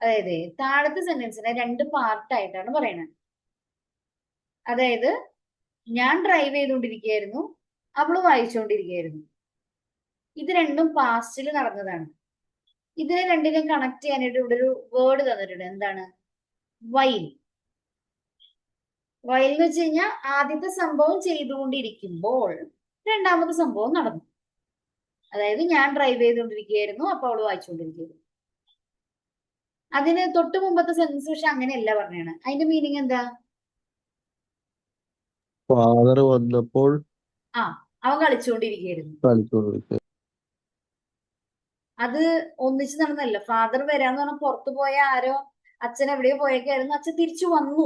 അതായത് താഴത്തെ സെന്റൻസിനെ രണ്ട് പാർട്ടായിട്ടാണ് പറയുന്നത്. അതായത് ഞാൻ ഡ്രൈവ് ചെയ്തുകൊണ്ടിരിക്കുകയായിരുന്നു, അവള് വായിച്ചുകൊണ്ടിരിക്കുകയായിരുന്നു. ഇത് രണ്ടും പാസ്റ്റിൽ നടന്നതാണ്. ഇതിനെ രണ്ടിനെയും കണക്ട് ചെയ്യാനായിട്ട് ഇവിടെ ഒരു വേർഡ് തന്നിട്ടുണ്ട്. എന്താണ്? വൈൽ. വൈൽ എന്ന് വെച്ച് കഴിഞ്ഞാൽ ആദ്യത്തെ സംഭവം ചെയ്തുകൊണ്ടിരിക്കുമ്പോൾ രണ്ടാമത്തെ സംഭവം നടന്നു. അതായത് ഞാൻ ഡ്രൈവ് ചെയ്തുകൊണ്ടിരിക്കുകയായിരുന്നു, അപ്പൊ അവള് വായിച്ചുകൊണ്ടിരിക്കുകയായിരുന്നു. അതിന് തൊട്ട് മുമ്പത്തെ സെന്റൻസ് പക്ഷെ അങ്ങനെയല്ല പറഞ്ഞാണ്. അതിന്റെ മീനിങ് എന്താ? ഫാദർ വന്നപ്പോൾ അവൻ കളിച്ചുകൊണ്ടിരിക്കുകയായിരുന്നു. കളിച്ചോണ്ടിരിക്കുക. അത് ഒന്നിച്ച് നടന്നല്ല. ഫാദർ വരാന്ന് പറഞ്ഞാൽ പുറത്തു പോയ ആരോ, അച്ഛൻ എവിടെയോ പോയേക്കായിരുന്നു, അച്ഛൻ തിരിച്ചു വന്നു.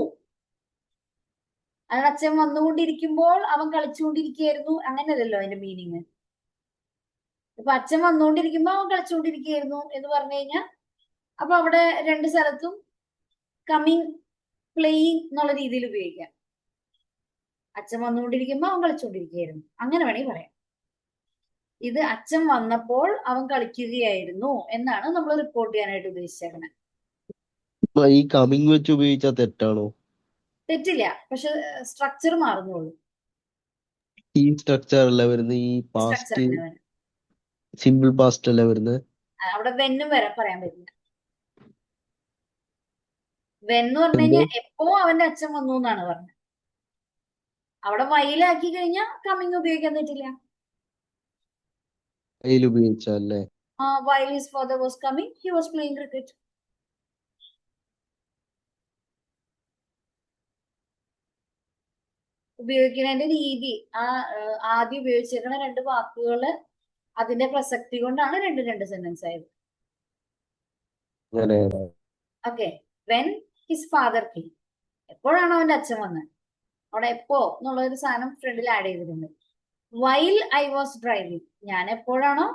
അതിന് അച്ഛൻ വന്നുകൊണ്ടിരിക്കുമ്പോൾ അവൻ കളിച്ചുകൊണ്ടിരിക്കുകയായിരുന്നു, അങ്ങനെയല്ലല്ലോ അതിന്റെ മീനിങ്. ഇപ്പൊ അച്ഛൻ വന്നുകൊണ്ടിരിക്കുമ്പോ അവൻ കളിച്ചുകൊണ്ടിരിക്കുകയായിരുന്നു എന്ന് പറഞ്ഞു കഴിഞ്ഞാൽ അപ്പൊ അവിടെ രണ്ട് സ്ഥലത്തും കമ്മിങ്, പ്ലേയിങ് എന്നുള്ള രീതിയിൽ ഉപയോഗിക്കാം. അച്ഛൻ വന്നുകൊണ്ടിരിക്കുമ്പോ അവൻ കളിച്ചുകൊണ്ടിരിക്കുകയായിരുന്നു, അങ്ങനെ വേണമെങ്കിൽ പറയാം. ഇത് അച്ഛൻ വന്നപ്പോൾ അവൻ കളിക്കുകയായിരുന്നു എന്നാണ് നമ്മൾ റിപ്പോർട്ട് ചെയ്യാനായിട്ട് ഉദ്ദേശിച്ചേക്കണേ. ഈ കമ്മിങ് വെച്ച് ഉപയോഗിച്ചാൽ തെറ്റാണോ? തെറ്റില്ല, പക്ഷെ സ്ട്രക്ചർ മാറുന്നുള്ളൂ. ഈ സ്ട്രക്ചർ അല്ല വരുന്നത്, ഈ സ്ട്രക്ചർ പാസ്റ്റ് അങ്ങനെ വരും. സിമ്പിൾ പാസ്റ്റ് അല്ല വരുന്നത്. അവിടെ വെന്നും വരെ പറയാൻ പറ്റില്ല. വെന്ന് പറഞ്ഞു എന്തോ കഴിഞ്ഞാൽ എപ്പോ അവന്റെ അച്ഛൻ വന്നു എന്നാണ് പറഞ്ഞത്. അവിടെ വയലാക്കി കഴിഞ്ഞാൽ കമ്മിങ് ഉപയോഗിക്കാൻ പറ്റില്ല. കയ്യിൽ ഉപയോഗിച്ചല്ലേ? While his father was coming, he was playing cricket. ഉപയോഗിക്കുന്നതിന്റെ രീതി, ആദ്യം ഉപയോഗിച്ചിരിക്കുന്ന രണ്ട് വാക്കുകള് അതിന്റെ പ്രസക്തി കൊണ്ടാണ് രണ്ട് രണ്ട് സെന്റൻസ് ആയത്. അങ്ങനെ. Okay. When his father came, എപ്പോഴാണ് അവന്റെ അച്ഛൻ വന്നത്. അവിടെ എപ്പോ എന്നുള്ള ഒരു സാധനം ഫ്രണ്ടിൽ ആഡ് ചെയ്തിട്ടുണ്ട്. വൈൽ ഐ വാസ് ഡ്രൈവിംഗ്, ഞാൻ എപ്പോഴാണോ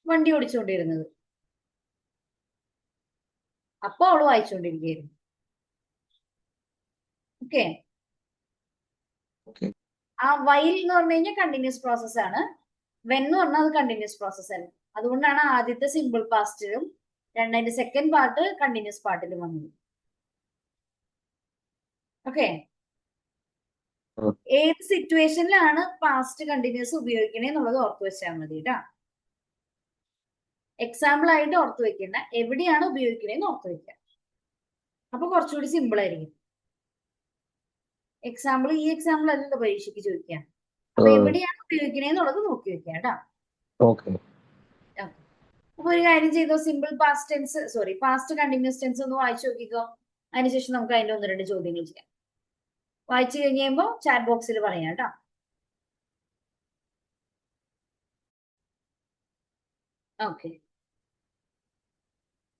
വണ്ടി ഓടിച്ചുകൊണ്ടിരുന്നത് അപ്പൊ അവള് വായിച്ചുകൊണ്ടിരിക്കുകയായിരുന്നു. ഓക്കെ. ആ വൈൽ എന്ന് പറഞ്ഞു കഴിഞ്ഞാൽ കണ്ടിന്യൂസ് പ്രോസസ് ആണ്. വെൻ എന്ന് പറഞ്ഞാൽ അത് കണ്ടിന്യൂസ് പ്രോസസ് അല്ല. അതുകൊണ്ടാണ് ആദ്യത്തെ സിമ്പിൾ പാസ്റ്റിലും രണ്ടാമത്തെ സെക്കൻഡ് പാർട്ട് കണ്ടിന്യൂസ് പാർട്ടിലും വന്നത്. ഓക്കെ. ഏത് സിറ്റുവേഷനിലാണ് പാസ്റ്റ് കണ്ടിന്യൂസ് ഉപയോഗിക്കണേ എന്നുള്ളത് ഓർത്തു വെച്ചാൽ മതി കേട്ടാ. എക്സാമ്പിൾ ആയിട്ട് ഓർത്തു വെക്കേണ്ട, എവിടെയാണ് ഉപയോഗിക്കണേന്ന് ഓർത്തു വെക്കുക. അപ്പൊ കുറച്ചുകൂടി സിമ്പിൾ ആയിരിക്കും. എക്സാമ്പിൾ ഈ എക്സാമ്പിൾ അല്ലല്ലോ പരീക്ഷയ്ക്ക് ചോദിക്കാം. അപ്പൊ എവിടെയാണ് ഉപയോഗിക്കണേന്നുള്ളത് നോക്കി വെക്കുക കേട്ടാ. ഓക്കെ. അപ്പൊ ഒരു കാര്യം ചെയ്തോ, simple past tense, sorry past continuous tense ഒന്ന് വായിച്ചു നോക്കിക്കോ. അതിനുശേഷം നമുക്ക് അതിന്റെ ഒന്ന് രണ്ട് ചോദ്യങ്ങൾ ചെയ്യാം. വായിച്ചു കഴിഞ്ഞ് കഴിയുമ്പോ ചാറ്റ് ബോക്സിൽ പറയാം കേട്ടോ. ഓക്കെ.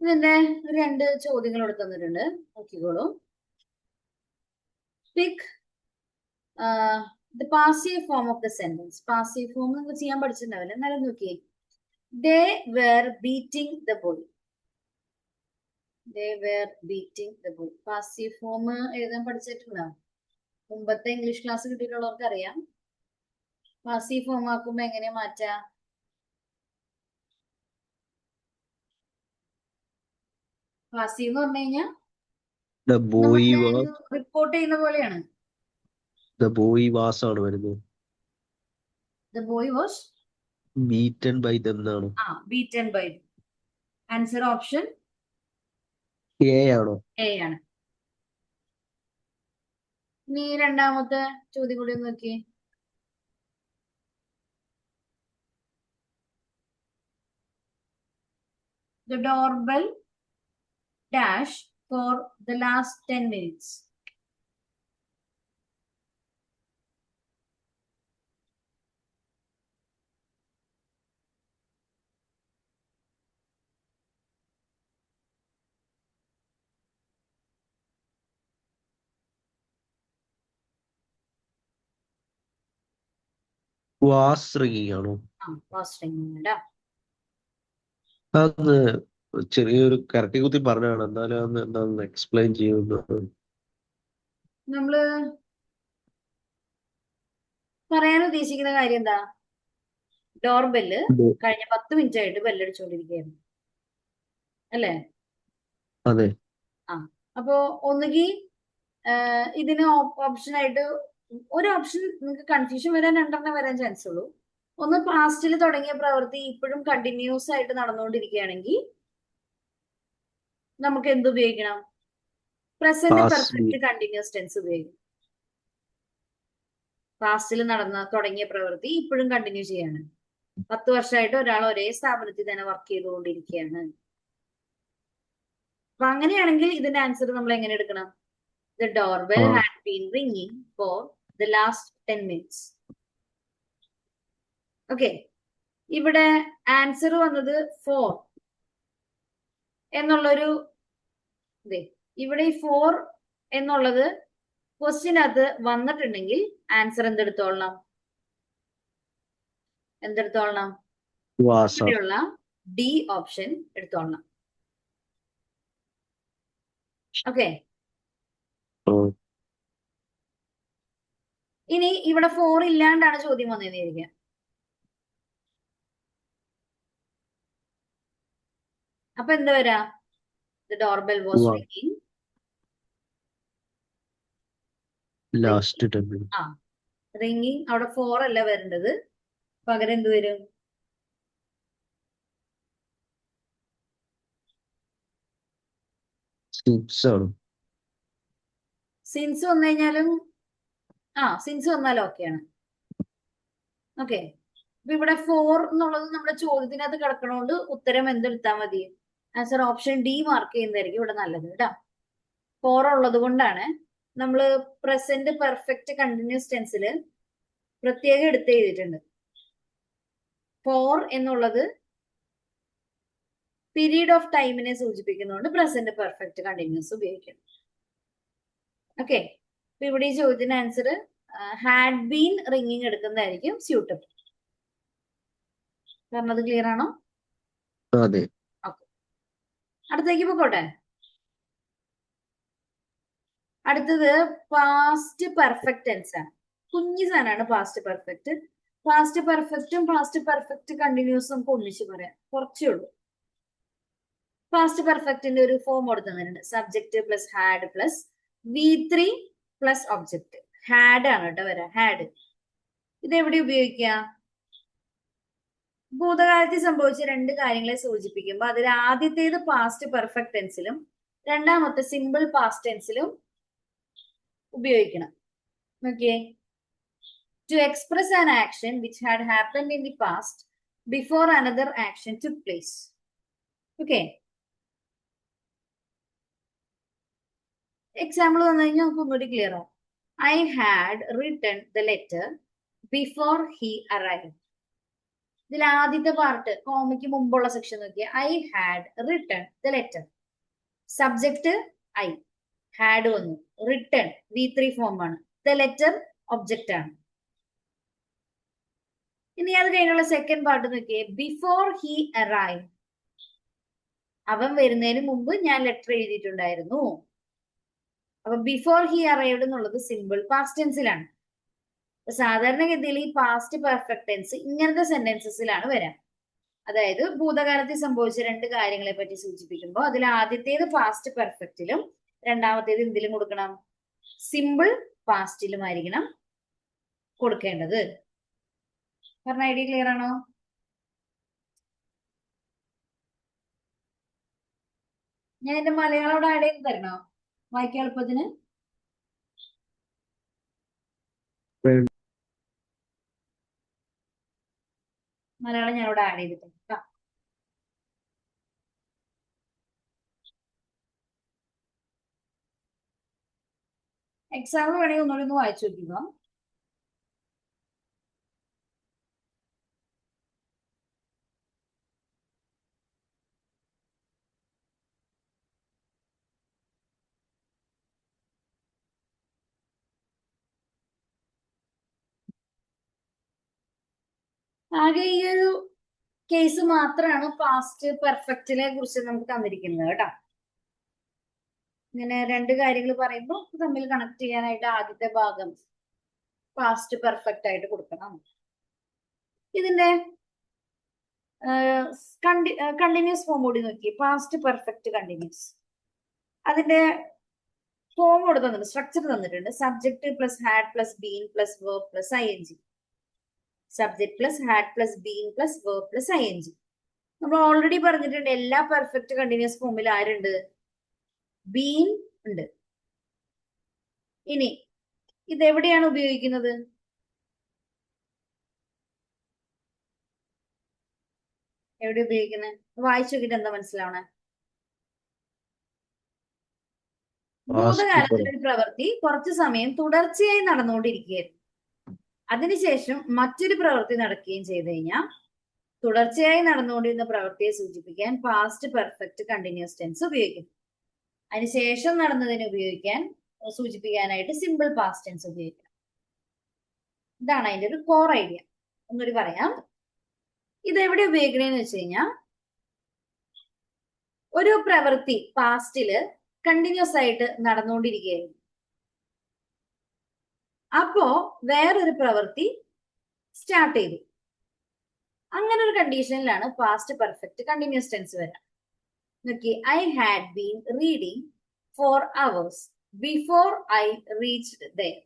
ഇതിന്റെ രണ്ട് ചോദ്യങ്ങൾ ഇവിടെ തന്നിട്ടുണ്ട്, നോക്കിക്കോളൂ. Pick the passive form of the sentence. Passive form നിങ്ങൾ ചെയ്യാൻ പഠിച്ചിട്ടുണ്ടാവില്ല, എന്നാലും നോക്കിയേ. They were beating the boy. They were beating the boy. Passive form എഴുതാൻ പഠിച്ചിട്ടുണ്ടോ? മുമ്പത്തെ ഇംഗ്ലീഷ് ക്ലാസ് കിട്ടിയിട്ടുള്ളവർക്ക് അറിയാം. പാസീവ് ഫോം ആക്കുമ്പോ എങ്ങനെ മാറ്റാ? പാസീവ് എന്ന് പറഞ്ഞു കഴിഞ്ഞാൽ റിപ്പോർട്ട് ചെയ്യുന്ന പോലെയാണ്. The boy was ആണ് വരുന്നത്. The boy was beaten by them എന്നാണ്. beaten by them. Answer option A ആണോ? A ആണ്. ഇനി രണ്ടാമത്തെ ചോദ്യം കൂടി ഒന്ന് നോക്കി. The doorbell dash for the last 10 minutes. Was ringing ആണോ? Was ringing കേട്ടോ. അന്ന് ചെറിയൊരു കരട്ടി കുത്തി പറഞ്ഞാണ്, എന്നാലും അന്ന് എന്താന്ന് എക്സ്പ്ലെയിൻ ചെയ്യുന്നത്. നമ്മള് പറയാൻ ഉദ്ദേശിക്കുന്ന കാര്യം എന്താ? ഡോർ ബെല്ല് കഴിഞ്ഞ 10 മിനിറ്റ് ആയിട്ട് ബെല്ലടിച്ചുകൊണ്ടിരിക്കുകയായിരുന്നു അല്ലേ? അതെ. ആ അപ്പോ ഒന്നുകിൽ ഇതിന് ഓപ്ഷൻ ആയിട്ട് ഒരു ഓപ്ഷൻ നിങ്ങൾക്ക് കൺഫ്യൂഷൻ വരാൻ 2 വരാൻ ചാൻസ് ഉള്ളൂ. ഒന്ന്, പാസ്റ്റിൽ തുടങ്ങിയ പ്രവൃത്തി ഇപ്പോഴും കണ്ടിന്യൂസ് ആയിട്ട് നടന്നുകൊണ്ടിരിക്കുകയാണെങ്കിൽ നമുക്ക് എന്ത് ഉപയോഗിക്കണം? പ്രസന്റ് പെർഫെക്റ്റ് കണ്ടിന്യൂസ് ടെൻസ് ഉപയോഗിക്കും. പാസ്റ്റിൽ തുടങ്ങിയ പ്രവൃത്തി ഇപ്പോഴും കണ്ടിന്യൂ ചെയ്യാണ്. 10 വർഷമായിട്ട് ഒരാൾ ഒരേ സ്ഥാപനത്തിൽ തന്നെ വർക്ക് ചെയ്തുകൊണ്ടിരിക്കുകയാണ്. അപ്പൊ അങ്ങനെയാണെങ്കിൽ ഇതിന്റെ ആൻസർ നമ്മൾ എങ്ങനെ എടുക്കണം? The doorbell had been ringing for the last 10 minutes. Okay, ഇവിടെ ആൻസർ വന്നത് 4 എന്നുള്ളൊരു ഇവിടെ ഈ 4 എന്നുള്ളത് ക്വസ്റ്റ്യനകത്ത് വന്നിട്ടുണ്ടെങ്കിൽ ആൻസർ എന്തെടുത്തോളണം? ഇവിടെയുള്ള ഡി ഓപ്ഷൻ എടുത്തോളണം. ഓക്കെ, ഇനി ഇവിടെ 4 ഇല്ലാണ്ടാണ് ചോദ്യം വന്നേന്നിരിക്കുക. അപ്പൊ എന്താ വരാ? The doorbell was ringing. Last 10 minutes. Ringing അവിടെ 4 അല്ല വരേണ്ടത്, പകരം എന്ത് വരും? സിൻസ് വന്നു കഴിഞ്ഞാലും സിൻസ് വന്നാലും ഓക്കെയാണ്. ഓക്കെ, അപ്പൊ ഇവിടെ 4 എന്നുള്ളത് നമ്മുടെ ചോദ്യത്തിനകത്ത് കിടക്കണോണ്ട് ഉത്തരം എന്തെടുത്താൽ മതി? ആൻസർ ഓപ്ഷൻ ഡി മാർക്ക് ചെയ്യുന്നതായിരിക്കും ഇവിടെ നല്ലത് കേട്ടോ. 4 ഉള്ളത് കൊണ്ടാണ് നമ്മൾ പ്രസന്റ് പെർഫെക്റ്റ് കണ്ടിന്യൂസ് ടെൻസിൽ പ്രത്യേകം എടുത്ത് എഴുതിയിട്ടുണ്ട്. 4 എന്നുള്ളത് പീരീഡ് ഓഫ് ടൈമിനെ സൂചിപ്പിക്കുന്നതുകൊണ്ട് പ്രസന്റ് പെർഫെക്റ്റ് കണ്ടിന്യൂസ് ഉപയോഗിക്കണം. ഓക്കെ, അപ്പൊ ഇവിടെ ഈ ചോദ്യത്തിന് ആൻസർ ഹാഡ് ബീൻ റിംഗിങ് എടുക്കുന്നതായിരിക്കും സ്യൂട്ടബിൾ. പറഞ്ഞത് ക്ലിയർ ആണോ? അതെ. ഓക്കെ, അടുത്തേക്ക് പോട്ടെ. അടുത്തത് പാസ്റ്റ് പെർഫെക്റ്റ് ടെൻസ് ആണ്. കുഞ്ഞു സാധനമാണ് പാസ്റ്റ് പെർഫെക്റ്റ്. പാസ്റ്റ് പെർഫെക്റ്റും പാസ്റ്റ് പെർഫെക്റ്റ് കണ്ടിന്യൂസും നമുക്ക് ഒന്നിച്ച് പറയാം, കുറച്ചേ ഉള്ളൂ. പാസ്റ്റ് പെർഫെക്റ്റിന്റെ ഒരു ഫോം കൊടുക്കുന്നുണ്ട്. Subject plus had plus V3 plus object. Had ആണ് കേട്ടോ വരാം, ഹാഡ്. ഇതെവിടെ ഉപയോഗിക്കാം? ഭൂതകാലത്തിൽ സംഭവിച്ച 2 കാര്യങ്ങളെ സൂചിപ്പിക്കുമ്പോൾ അതിൽ ആദ്യത്തേത് പാസ്റ്റ് പെർഫെക്റ്റ് ടെൻസിലും രണ്ടാമത്തെ സിമ്പിൾ പാസ്റ്റ് ടെൻസിലും ഉപയോഗിക്കണം. Okay, to express an action which had happened in the past before another action took place. Okay, example വന്നു കഴിഞ്ഞാൽ നമുക്ക് ഒന്നുകൂടി ക്ലിയർ ആവും. I had written the letter before he arrived. ഇതിൽ ആദ്യത്തെ part കോമയ്ക്ക് മുമ്പുള്ള സെക്ഷൻ നോക്കിയാൽ I had written the letter. Subject I, had വന്നു, റിട്ടൺ V3 ഫോം ആണ്, the letter ഒബ്ജക്റ്റ് ആണ്. ഇനി അത് കഴിഞ്ഞുള്ള സെക്കൻഡ് പാർട്ട് നോക്കിയേ, ബിഫോർ ഹി അറൈവ്. അവൻ വരുന്നതിന് മുമ്പ് ഞാൻ ലെറ്റർ എഴുതിയിട്ടുണ്ടായിരുന്നു. അപ്പൊ ബിഫോർ ഹി അറൈവ്ഡ് എന്നുള്ളത് സിമ്പിൾ പാസ്റ്റ് ടെൻസിലാണ്. സാധാരണഗതിയിൽ ഈ പാസ്റ്റ് പെർഫെക്റ്റ് ടെൻസ് ഇങ്ങനത്തെ സെന്റൻസസിലാണ് വരാം. അതായത് ഭൂതകാലത്തിൽ സംഭവിച്ച 2 കാര്യങ്ങളെ പറ്റി സൂചിപ്പിക്കുമ്പോൾ അതിൽ ആദ്യത്തേത് പാസ്റ്റ് പെർഫെക്റ്റിലും രണ്ടാമത്തേത് എന്തിലും കൊടുക്കണം? സിമ്പിൾ പാസ്റ്റിലുമായിരിക്കണം കൊടുക്കേണ്ടത്. പറഞ്ഞ ഐഡിയ ക്ലിയർ ആണോ? ഞാൻ എന്റെ മലയാളം ആഡ് ചെയ്ത് തരണോ വായിക്കാൻ എളുപ്പത്തിന്? മലയാളം ഞാൻ ഇവിടെ ആഡ് ചെയ്തിട്ടുണ്ട്. എക്സാമ്പിൾ വേണമെങ്കിൽ ഒന്നുകൂടി ഒന്ന് വായിച്ചു നോക്കിക്കോ. ആകെ ഈ ഒരു കേസ് മാത്രമാണ് പാസ്റ്റ് പെർഫെക്റ്റിനെ കുറിച്ച് നമുക്ക് തന്നിരിക്കുന്നത് കേട്ടോ. ഇങ്ങനെ 2 കാര്യങ്ങൾ പറയുമ്പോൾ തമ്മിൽ കണക്ട് ചെയ്യാനായിട്ട് ആദ്യത്തെ ഭാഗം പാസ്റ്റ് പെർഫെക്റ്റ് ആയിട്ട് കൊടുക്കണം. ഇതിന്റെ കണ്ടിന്യൂസ് ഫോം കൂടി നോക്കി, പാസ്റ്റ് പെർഫെക്റ്റ് കണ്ടിന്യൂസ്. അതിന്റെ ഫോം കൂടെ തന്നിട്ടുണ്ട്, സ്ട്രക്ചർ തന്നിട്ടുണ്ട്. Subject plus had plus been plus verb plus ING. Subject plus had plus been plus verb plus ING. നമ്മൾ ഓൾറെഡി പറഞ്ഞിട്ടുണ്ട് എല്ലാ പെർഫെക്റ്റ് കണ്ടിന്യൂസ് ഫോമിൽ ആരുണ്ട്? ബീൻ ഉണ്ട്. ഇനി ഇതെവിടെയാണ് ഉപയോഗിക്കുന്നത്? എവിടെ ഉപയോഗിക്കുന്നത്? വായിച്ചു നോക്കിട്ട് എന്താ മനസ്സിലാവണേ? ഭൂതകാലത്തിലെ ഒരു പ്രവൃത്തി കുറച്ചു സമയം തുടർച്ചയായി നടന്നുകൊണ്ടിരിക്കുകയായിരുന്നു. അതിനുശേഷം മറ്റൊരു പ്രവൃത്തി നടക്കുകയും ചെയ്തു കഴിഞ്ഞാൽ തുടർച്ചയായി നടന്നുകൊണ്ടിരുന്ന പ്രവൃത്തിയെ സൂചിപ്പിക്കാൻ പാസ്റ്റ് പെർഫെക്റ്റ് കണ്ടിന്യൂസ് ടെൻസ് ഉപയോഗിക്കും. അതിനുശേഷം നടന്നതിനെ സൂചിപ്പിക്കാനായിട്ട് സിമ്പിൾ പാസ്റ്റ് ടെൻസ് ഉപയോഗിക്കാം. ഇതാണ് അതിന്റെ ഒരു കോർ ഐഡിയ. ഒന്നുകൂടി പറയാം. ഇത് എവിടെ ഉപയോഗിക്കണേന്ന് വെച്ച് കഴിഞ്ഞാൽ, ഒരു പ്രവൃത്തി പാസ്റ്റില് കണ്ടിന്യൂസ് ആയിട്ട് നടന്നുകൊണ്ടിരിക്കുകയായിരുന്നു. അപ്പോ വേറൊരു പ്രവൃത്തി സ്റ്റാർട്ട് ചെയ്തു. അങ്ങനെ ഒരു കണ്ടീഷനിലാണ് പാസ്റ്റ് പെർഫെക്റ്റ് കണ്ടിന്യൂസ് ടെൻസ് വരാം. നോക്കി, I had been reading for hours before I reached there.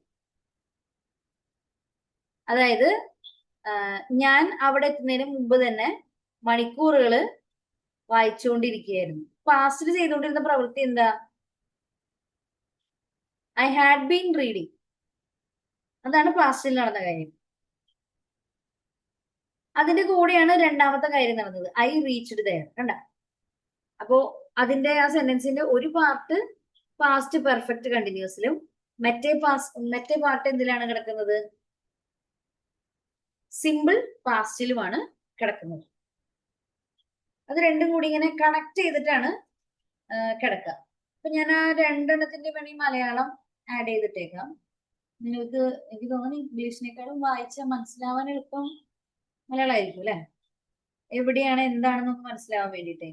അതായത് ഞാൻ അവിടെ എത്തുന്നതിന് മുമ്പ് തന്നെ മണിക്കൂറുകൾ വായിച്ചുകൊണ്ടിരിക്കുകയായിരുന്നു. പാസ്റ്റിൽ ചെയ്തുകൊണ്ടിരുന്ന പ്രവൃത്തി എന്താ? I had been reading. അതാണ് പാസ്റ്റിൽ നടന്ന കാര്യം. അതിന്റെ കൂടെയാണ് രണ്ടാമത്തെ കാര്യം നടന്നത്, ഐ റീച്ച്ഡ് ദെയർ. കണ്ട? അപ്പോ അതിന്റെ ആ സെന്റൻസിന്റെ ഒരു പാർട്ട് പാസ്റ്റ് പെർഫെക്റ്റ് കണ്ടിന്യൂസിലും മറ്റേ പാർട്ട് എന്തിലാണ് കിടക്കുന്നത്? സിമ്പിൾ പാസ്റ്റിലുമാണ് കിടക്കുന്നത്. അത് രണ്ടും കൂടി ഇങ്ങനെ കണക്ട് ചെയ്തിട്ടാണ് കിടക്കുക. അപ്പൊ ഞാൻ ആ രണ്ടെണ്ണത്തിന്റെ വേണമെങ്കിൽ മലയാളം ആഡ് ചെയ്തിട്ടേക്കാം. നിങ്ങൾക്ക് എനിക്ക് തോന്നുന്നു ഇംഗ്ലീഷിനേക്കാളും വായിച്ചാൽ മനസ്സിലാവാൻ എളുപ്പം മലയാളമായിരിക്കും അല്ലെ? എവിടെയാണ് എന്താണെന്നൊന്ന് മനസ്സിലാവാൻ വേണ്ടിയിട്ടേ.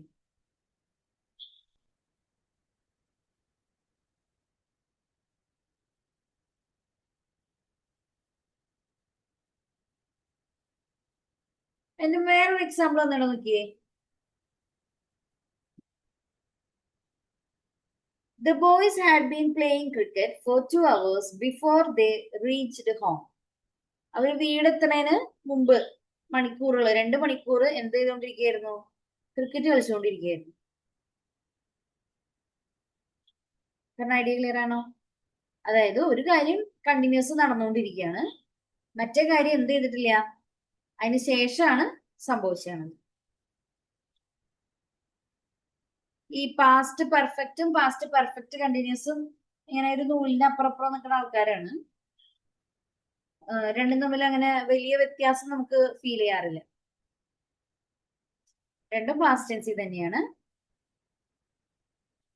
എന്റെ വേറൊരു എക്സാമ്പിൾ ഒന്നാണ് നോക്കിയേ. The boys had been playing cricket for 2 hours before they reached home. അവർ വീടെത്തുന്നതിന് മുമ്പ് മണിക്കൂറുകൾ 2 മണിക്കൂർ എന്ത് ചെയ്തുകൊണ്ടിരിക്കുകയായിരുന്നു? ക്രിക്കറ്റ് കളിച്ചുകൊണ്ടിരിക്കുകയായിരുന്നു. കാരണം ഐഡിയ ക്ലിയർ ആണോ? അതായത് ഒരു കാര്യം കണ്ടിന്യൂസ് നടന്നുകൊണ്ടിരിക്കുകയാണ്, മറ്റേ കാര്യം എന്ത് ചെയ്തിട്ടില്ല, അതിന് ശേഷമാണ് സംഭവിച്ചത്. ഈ പാസ്റ്റ് പെർഫെക്റ്റും പാസ്റ്റ് പെർഫെക്റ്റ് കണ്ടിന്യൂസും ഇങ്ങനെ ഒരു നൂലിന്റെ അപ്പുറം നിൽക്കുന്ന ആൾക്കാരാണ്. രണ്ടും തമ്മിൽ അങ്ങനെ വലിയ വ്യത്യാസം നമുക്ക് ഫീൽ ചെയ്യാറില്ല. രണ്ടും പാസ്റ്റ് ടെൻസിൽ തന്നെയാണ്.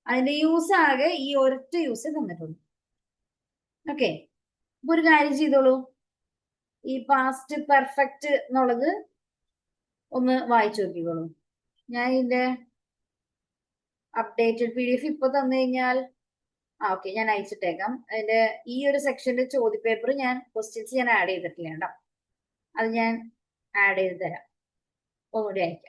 അതിന്റെ യൂസ് ആകെ ഈ ഒരൊറ്റ യൂസ് തന്നിട്ടുള്ളൂ. ഓക്കെ, ഇപ്പൊ ഒരു കാര്യം ചെയ്തോളൂ. ഈ പാസ്റ്റ് പെർഫെക്റ്റ് എന്നുള്ളത് ഒന്ന് വായിച്ചു നോക്കിക്കോളൂ. ഞാൻ ഇതിന്റെ അപ്ഡേറ്റഡ് PDF ഇപ്പൊ തന്നു കഴിഞ്ഞാൽ ഓക്കെ, ഞാൻ അയച്ചിട്ടേക്കാം. അതിന്റെ ഈ ഒരു സെക്ഷന്റെ ചോദ്യപേപ്പർ ക്വസ്റ്റ്യൻസ് ഞാൻ ആഡ് ചെയ്തിട്ടില്ല കേട്ടോ. അത് ഞാൻ ആഡ് ചെയ്ത് തരാം, ഒന്നുകൂടി അയക്കാം.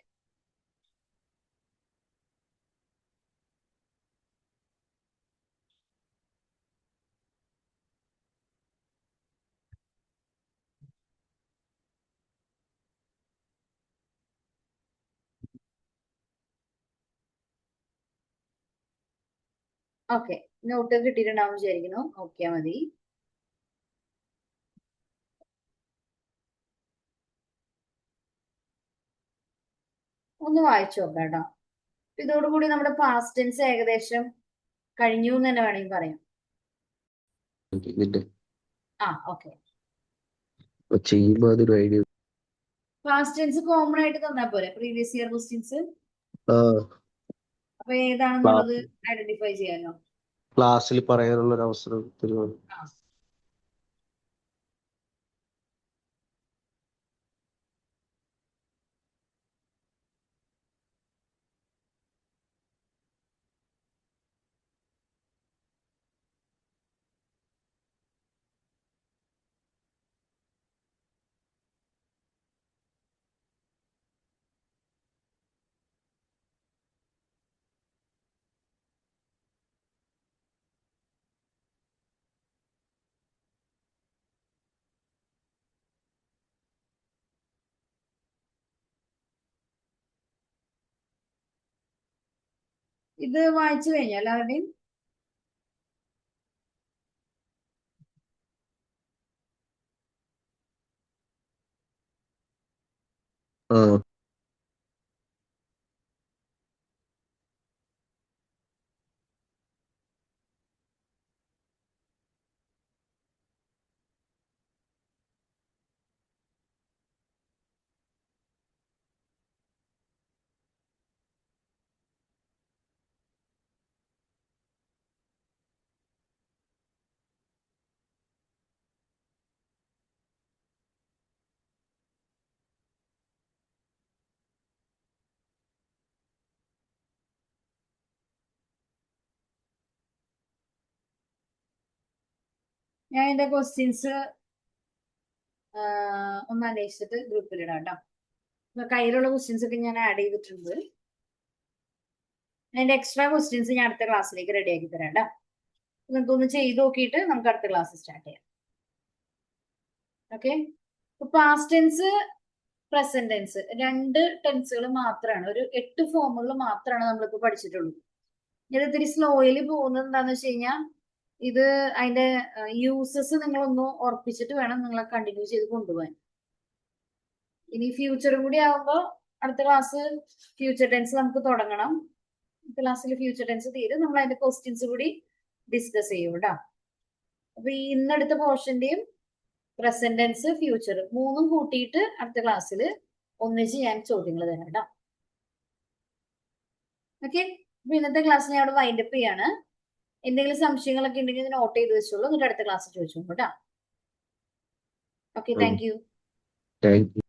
ഓക്കെ, നോട്ട് കിട്ടിയിട്ടുണ്ടാവും വിചാരിക്കുന്നു. നോക്കിയാ മതി. ഒന്ന് വായിച്ചു നോക്കാം കേട്ടോ. ഇതോടുകൂടി നമ്മുടെ പാസ്റ്റ് ടെൻസ് ഏകദേശം കഴിഞ്ഞു എന്ന് തന്നെ വേണമെങ്കിൽ പറയാം. ഓക്കെ, പാസ്റ്റ് ടെൻസ് കോമൺ ആയിട്ട് തന്നാ പോരെ പ്രീവിയസ് ഇയർ ക്വസ്റ്റ്യൻസ്. അപ്പൊ ഏതാണെന്നുള്ളത് ഐഡന്റിഫൈ ചെയ്യാനോ ക്ലാസ്സിൽ പറയാനുള്ള ഒരു അവസരം തരുമോ? ഇത് വായിച്ചു കഴിഞ്ഞോ എല്ലാവരുടെയും? ആ ഞാൻ എന്റെ ക്വസ്റ്റ്യൻസ് ഒന്ന് അന്വേഷിച്ചിട്ട് ഗ്രൂപ്പിൽ ഇടാം കേട്ടോ. കയ്യിലുള്ള ക്വസ്റ്റ്യൻസ് ഒക്കെ ഞാൻ ആഡ് ചെയ്തിട്ടുണ്ട്. അതിന്റെ എക്സ്ട്രാ ക്വസ്റ്റ്യൻസ് ഞാൻ അടുത്ത ക്ലാസ്സിലേക്ക് റെഡി ആക്കി തരാം കേട്ടോ. നിങ്ങൾക്ക് ഒന്ന് ചെയ്ത് നോക്കിയിട്ട് നമുക്ക് അടുത്ത ക്ലാസ് സ്റ്റാർട്ട് ചെയ്യാം. Okay. Past tense, present tense, 2 ടെൻസുകൾ മാത്രമാണ്, ഒരു 8 ഫോമുകൾ മാത്രമാണ് നമ്മളിപ്പോ പഠിച്ചിട്ടുള്ളൂ. ഇത് ഇത്തിരി സ്ലോയിൽ പോകുന്നത് എന്താന്ന് വെച്ച് കഴിഞ്ഞാൽ ഇത് അതിന്റെ യൂസസ് നിങ്ങളൊന്ന് ഉറപ്പിച്ചിട്ട് വേണം നിങ്ങളെ കണ്ടിന്യൂ ചെയ്ത് കൊണ്ടുപോകാൻ. ഇനി ഫ്യൂച്ചർ കൂടി ആവുമ്പോൾ അടുത്ത ക്ലാസ് ഫ്യൂച്ചർ ടെൻസ് നമുക്ക് തുടങ്ങണം. ക്ലാസ്സിൽ ഫ്യൂച്ചർ ടെൻസ് തീരും, നമ്മൾ അതിന്റെ ക്വസ്റ്റ്യൻസ് കൂടി ഡിസ്കസ് ചെയ്യും കേട്ടോ. അപ്പൊ ഈ ഇന്നെടുത്ത പോർഷന്റെയും പ്രസന്റ് ടെൻസ്, ഫ്യൂച്ചർ 3ഉം കൂട്ടിയിട്ട് അടുത്ത ക്ലാസ്സിൽ ഒന്നിച്ച് ഞാൻ ചോദ്യങ്ങൾ തരാം കേട്ടോ. ഓക്കെ. അപ്പൊ ഇന്നത്തെ ക്ലാസ് ഞാൻ അവിടെ വൈൻഡപ്പ് ചെയ്യാണ്. എന്തെങ്കിലും സംശയങ്ങളൊക്കെ ഉണ്ടെങ്കിൽ നോട്ട് ചെയ്ത് വെച്ചോളൂ, എന്നിട്ട് അടുത്ത ക്ലാസ് ചോദിച്ചോളൂ കേട്ടോ. Okay, thank you. Thank you.